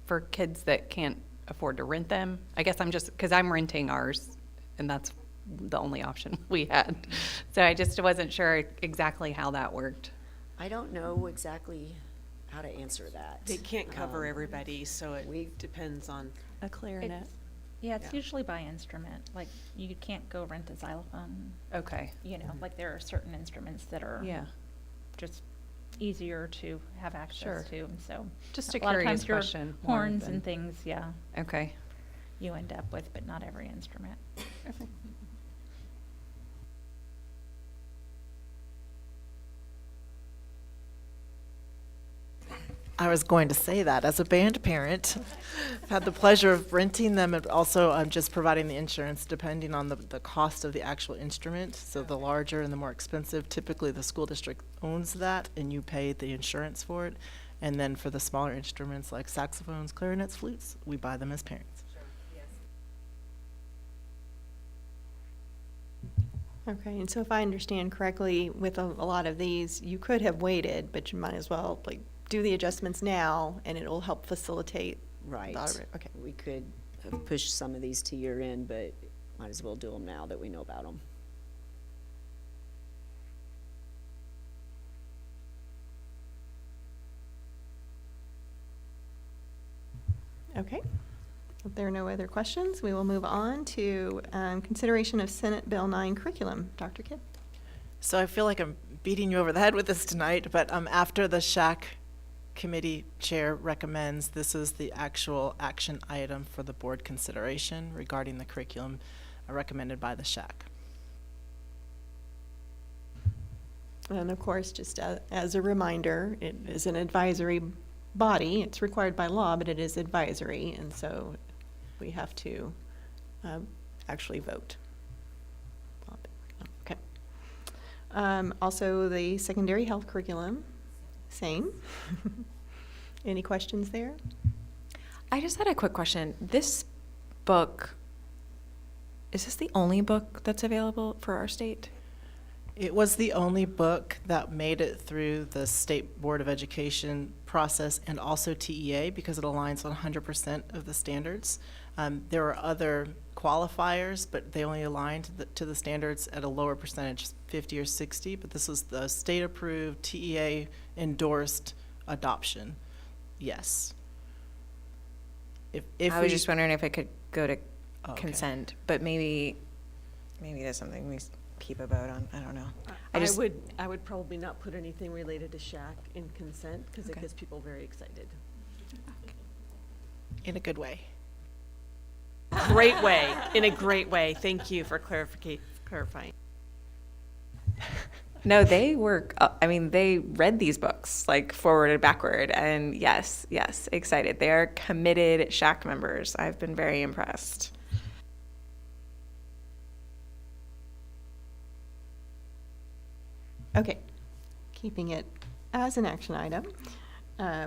for kids that can't afford to rent them. I guess I'm just, because I'm renting ours, and that's the only option we had. So I just wasn't sure exactly how that worked. I don't know exactly how to answer that. They can't cover Um, everybody, so we- it depends on, A clarinet. Yeah, it's Yeah. usually by instrument. Like, you can't go rent a xylophone, Okay. you know, like there are certain instruments that are Yeah. just easier to have Sure. access to, and so. Just a lot of curious times your question more Horns than- and things, yeah, Okay. you end up with, but not every instrument. I was going to say that as a band parent, I've had the pleasure of renting them and also just providing the insurance depending on the cost of the actual instrument. So the larger and the more expensive, typically the school district owns that and you pay the insurance for it. And then for the smaller instruments like saxophones, clarinets, flutes, we buy them as parents. Okay, and so if I understand correctly, with a lot of these, you could have waited, but you might as well, like, do the adjustments now, and it'll help facilitate. Right. Okay. We could have pushed some of these to year end, but might as well do them now that we know about them. Okay. If there are no other questions, we will move on to consideration of Senate Bill 9 curriculum. Dr. Kidd? So I feel like I'm beating you over the head with this tonight, but after the SHAC committee chair recommends, this is the actual action item for the board consideration regarding the curriculum recommended by the SHAC. And of course, just as a reminder, it is an advisory body. It's required by law, but it is advisory, and so we have to actually vote. Okay. Also, the secondary health curriculum, same. Any questions there? I just had a quick question. This book, is this the only book that's available for our state? It was the only book that made it through the State Board of Education process and also TEA because it aligns 100% of the standards. There were other qualifiers, but they only aligned to the standards at a lower percentage, 50 or 60, but this was the state-approved, TEA-endorsed adoption. Yes. If I was just wondering if it could go to Okay. consent, but maybe that's something we keep a vote on. I don't know. I would probably not put anything related to SHAC in consent, because it Okay. gets people very excited. in a good way. Great way, in a great way. Thank you for clarifying. No, they were, they read these books like forward and backward, and yes, excited. They are committed SHAC members. I've been very impressed. Okay, keeping it as an action item,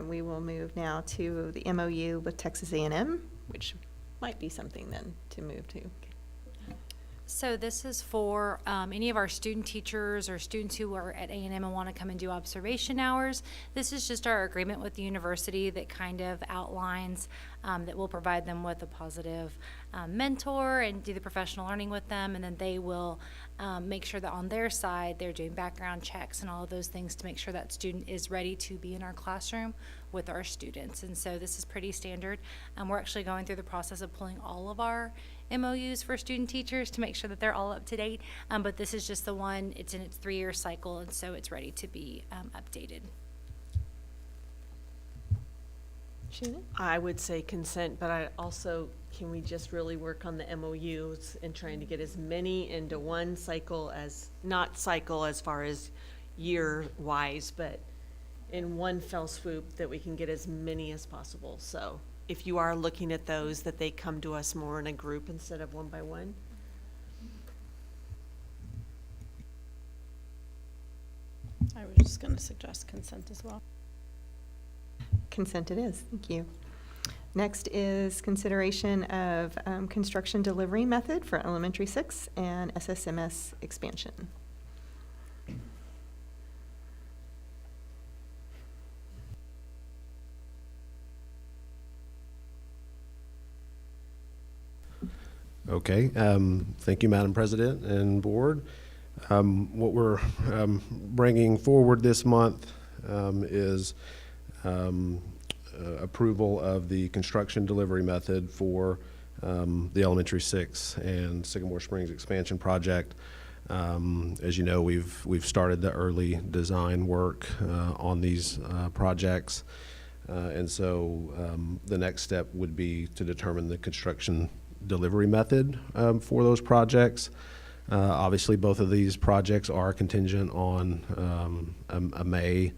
we will move now to the MOU with Texas A&M, which might be something then to move to. So this is for any of our student teachers or students who are at A&M and want to come and do observation hours. This is just our agreement with the university that kind of outlines that we'll provide them with a positive mentor and do the professional learning with them, and then they will make sure that on their side they're doing background checks and all of those things to make sure that student is ready to be in our classroom with our students. And so this is pretty standard. We're actually going through the process of pulling all of our MOUs for student teachers to make sure that they're all up to date, but this is just the one. It's in its 3-year cycle, and so it's ready to be updated. Shannon? I would say consent, but I also, can we just really work on the MOUs and trying to get as many into one cycle not cycle as far as year-wise, but in one fell swoop that we can get as many as possible. So if you are looking at those, that they come to us more in a group instead of one by one. I was just going to suggest consent as well. Consent it is, thank you. Next is consideration of construction delivery method for elementary 6 and SSMS expansion. Okay, thank you, Madam President and Board. What we're bringing forward this month is approval of the construction delivery method for the Elementary 6 and Sycamore Springs expansion project. As you know, we've started the early design work on these projects. And so the next step would be to determine the construction delivery method for those projects. Obviously, both of these projects are contingent on a May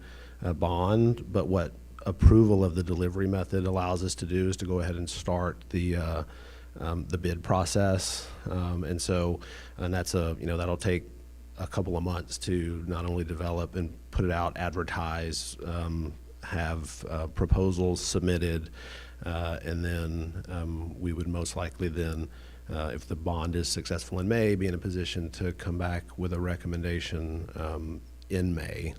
bond, but what approval of the delivery method allows us to do is to go ahead and start the bid process. And that's that'll take a couple of months to not only develop and put it out, advertise, have proposals submitted, and then we would most likely then, if the bond is successful in May, be in a position to come back with a recommendation in May,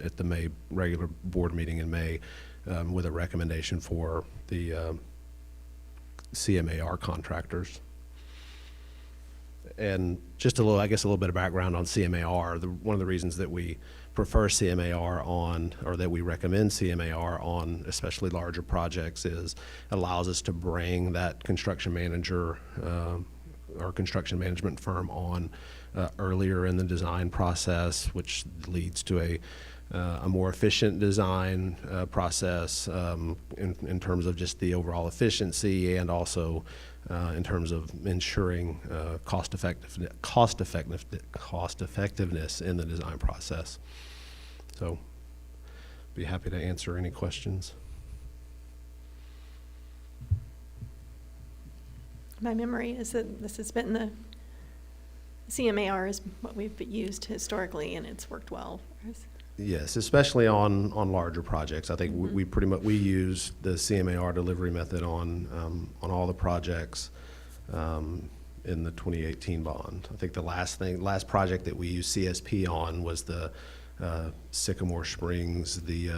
at the May regular board meeting in May, with a recommendation for the CMAR contractors. And just a little bit of background on CMAR. One of the reasons that we prefer CMAR on, or that we recommend CMAR on, especially larger projects, is it allows us to bring that construction manager or construction management firm on earlier in the design process, which leads to a more efficient design process in terms of just the overall efficiency, and also in terms of ensuring cost effectiveness in the design process. So, be happy to answer any questions. My memory is that this has been the CMAR is what we've used historically, and it's worked well for us. Yes, especially on larger projects. I think we use the CMAR delivery method on all the projects in the 2018 bond. I think the last project that we used CSP on was the Sycamore Springs, the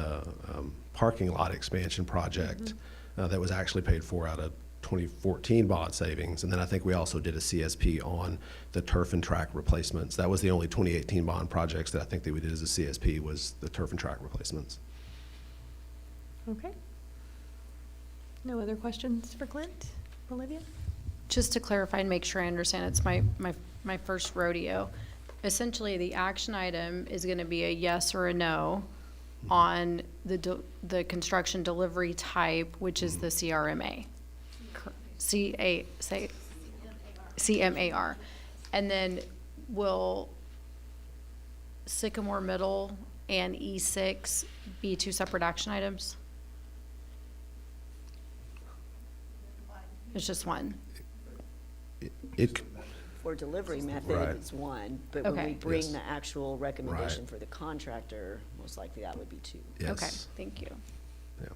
parking lot expansion project that was actually paid for out of 2014 bond savings. And then I think we also did a CSP on the turf and track replacements. That was the only 2018 bond projects that I think that we did as a CSP, was the turf and track replacements. Okay. No other questions for Clint? Olivia? Just to clarify and make sure I understand, it's my first rodeo. Essentially, the action item is going to be a yes or a no on the construction delivery type, which is the CRMA. CMAR. And then will Sycamore Middle and E6 be two separate action items? It's just one. For delivery method, Right. it's one, but when we Okay. bring Yes. the actual recommendation Right. for the contractor, most likely that would be two. Yes. Okay, thank you. Yeah.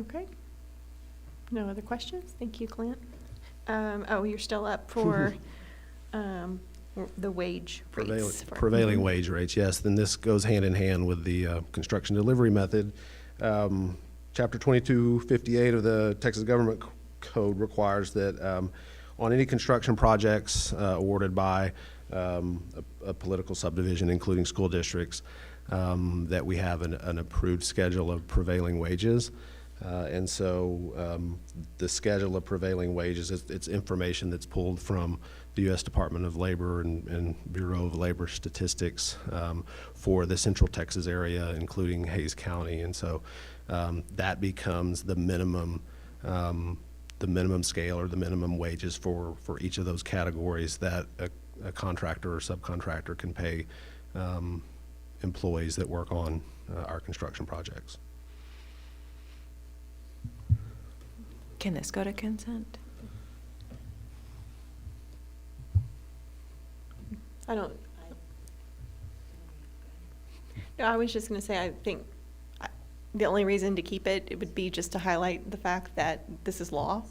Okay. No other questions? Thank you, Clint. You're still up for the wage rates. Prevailing wage rates, yes. Then this goes hand in hand with the construction delivery method. Chapter 2258 of the Texas Government Code requires that on any construction projects awarded by a political subdivision, including school districts, that we have an approved schedule of prevailing wages. And so the schedule of prevailing wages, it's information that's pulled from the U.S. Department of Labor and Bureau of Labor Statistics for the Central Texas area, including Hays County. And so that becomes the minimum scale, or the minimum wages for each of those categories that a contractor or subcontractor can pay employees that work on our construction projects. Can this go to consent? No, I was just going to say, I think the only reason to keep it would be just to highlight the fact that this is law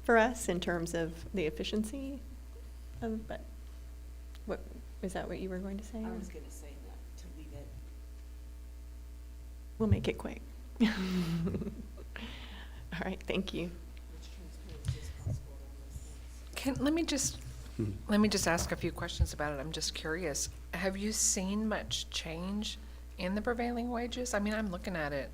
for us in terms of the efficiency of, but what, is that what you were going to say? I was going to say that, to leave it. We'll make it quick. All right, thank you. Let me just ask a few questions about it. I'm just curious. Have you seen much change in the prevailing wages? I mean, I'm looking at it.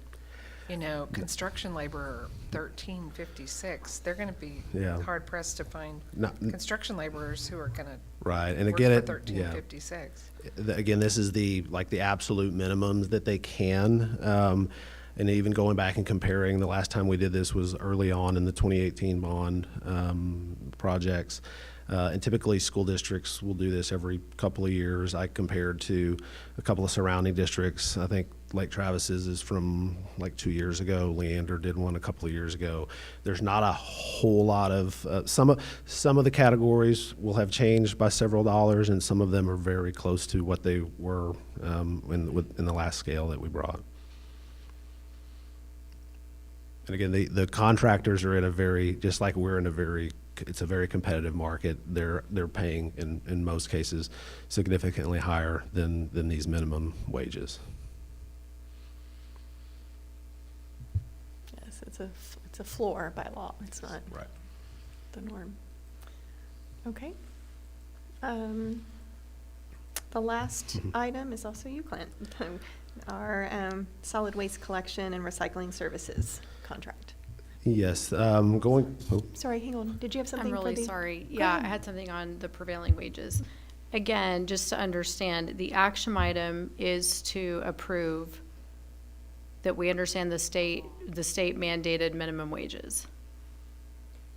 you know, construction laborer, 1356, they're gonna be Yeah. hard pressed to find Not- construction laborers who are gonna Right, and work again, for it, yeah. 1356. Again, this is the, like, the absolute minimums that they can. And even going back and comparing, the last time we did this was early on in the 2018 bond projects. And typically, school districts will do this every couple of years. I compared to a couple of surrounding districts. I think Lake Travis's is from like 2 years ago. Leander did one a couple of years ago. There's not a whole lot of, some of the categories will have changed by several dollars, and some of them are very close to what they were in the last scale that we brought. And again, the contractors are in a very, just like we're in a very, it's a very competitive market. They're paying in most cases significantly higher than these minimum wages. Yes, it's a floor by law. It's not Right. the norm. Okay. The last item is also you, Clint. Our solid waste collection and recycling services contract. Yes, going, oh, Sorry, hang on. Did you have something I'm for really the? sorry. Go Yeah, I ahead. had something on the prevailing wages. Again, just to understand, the action item is to approve that we understand the state mandated minimum wages.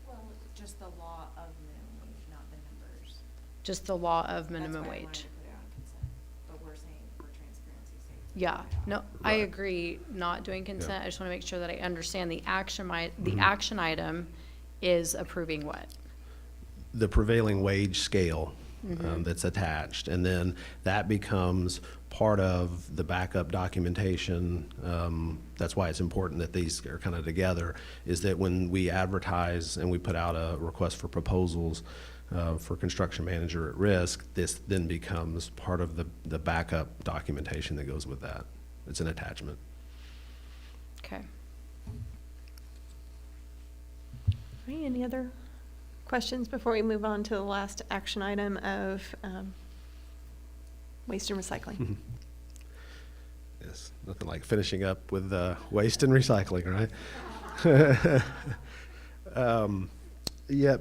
Well, just the law of minimum wage, not the numbers. Just the law of minimum wage. But we're saying for transparency's sake. Yeah, no, I Right. agree, not doing consent. I just want to make sure that I understand the action Mm-hmm. action item is approving what? the prevailing wage scale that's attached, and then that becomes part of the backup documentation. That's why it's important that these are kind of together, is that when we advertise and we put out a request for proposals for construction manager at risk, this then becomes part of the backup documentation that goes with that. It's an attachment. Okay. All right, any other questions before we move on to the last action item of waste and recycling? Yes, nothing like finishing up with waste and recycling, right? Yeah,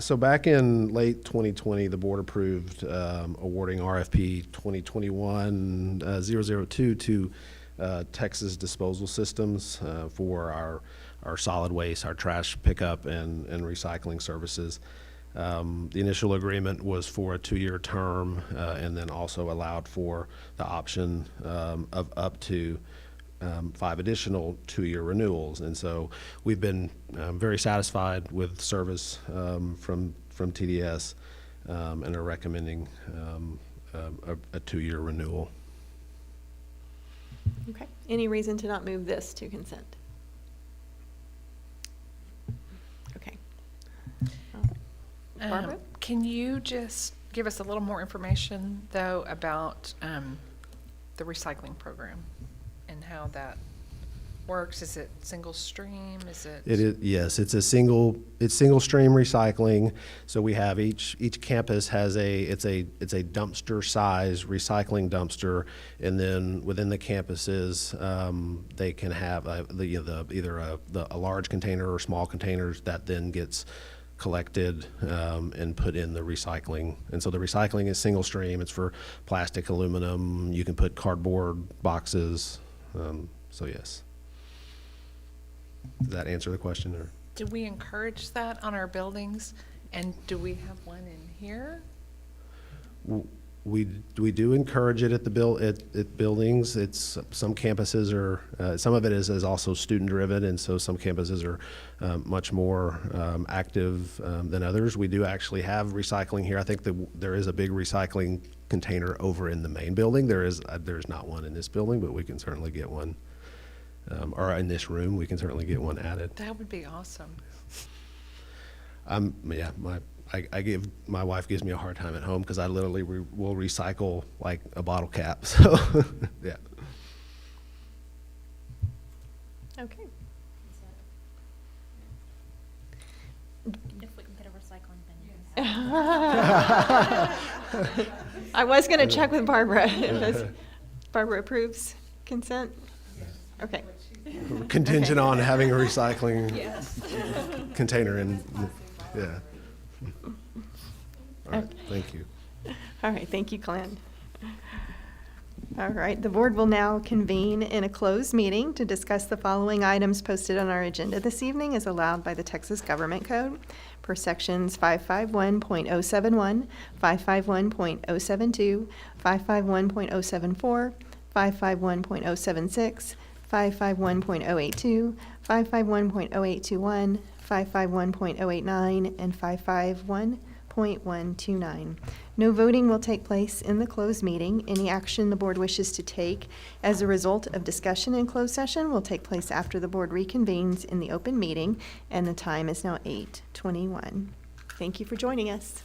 so back in late 2020, the board approved awarding RFP 2021-002 to Texas Disposal Systems for our solid waste, our trash pickup and recycling services. The initial agreement was for a 2-year term and then also allowed for the option of up to 5 additional 2-year renewals. And so we've been very satisfied with service from TDS and are recommending a 2-year renewal. Okay, any reason to not move this to consent? Okay. Barbara? Can you just give us a little more information, though, about the recycling program and how that works? Is it single stream? Is it? It is, yes, it's single stream recycling. So we have each campus has it's a dumpster size recycling dumpster, and then within the campuses, they can have either a large container or small containers that then gets collected and put in the recycling. And so the recycling is single stream. It's for plastic, aluminum. You can put cardboard boxes. So yes. Does that answer the question? Or? Do we encourage that on our buildings? And do we have one in here? We do encourage it at at buildings. It's some campuses are some of it is also student driven, and so some campuses are much more active than others. We do actually have recycling here. I think there is a big recycling container over in the main building. There's not one in this building, but we can certainly get one. Or in this room, we can certainly get one added. That would be awesome. Yeah, my wife gives me a hard time at home because I literally will recycle like a bottle cap. So, yeah. Okay. If we can get a recycling bin. I was going to check with Barbara. Barbara approves consent? Okay. contingent on having a recycling container in, yeah. All right, thank you. All right, thank you, Glenn. All right, the board will now convene in a closed meeting to discuss the following items posted on our agenda this evening as allowed by the Texas Government Code per sections 551.071, 551.072, 551.074, 551.076, 551.082, 551.0821, 551.089, and 551.129. No voting will take place in the closed meeting. Any action the board wishes to take as a result of discussion in closed session will take place after the board reconvenes in the open meeting, and the time is now 8:21. Thank you for joining us.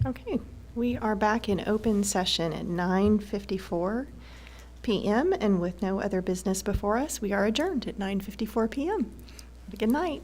Okay, we are back in open session at 9:54 p.m. and with no other business before us, we are adjourned at 9:54 p.m. Good night.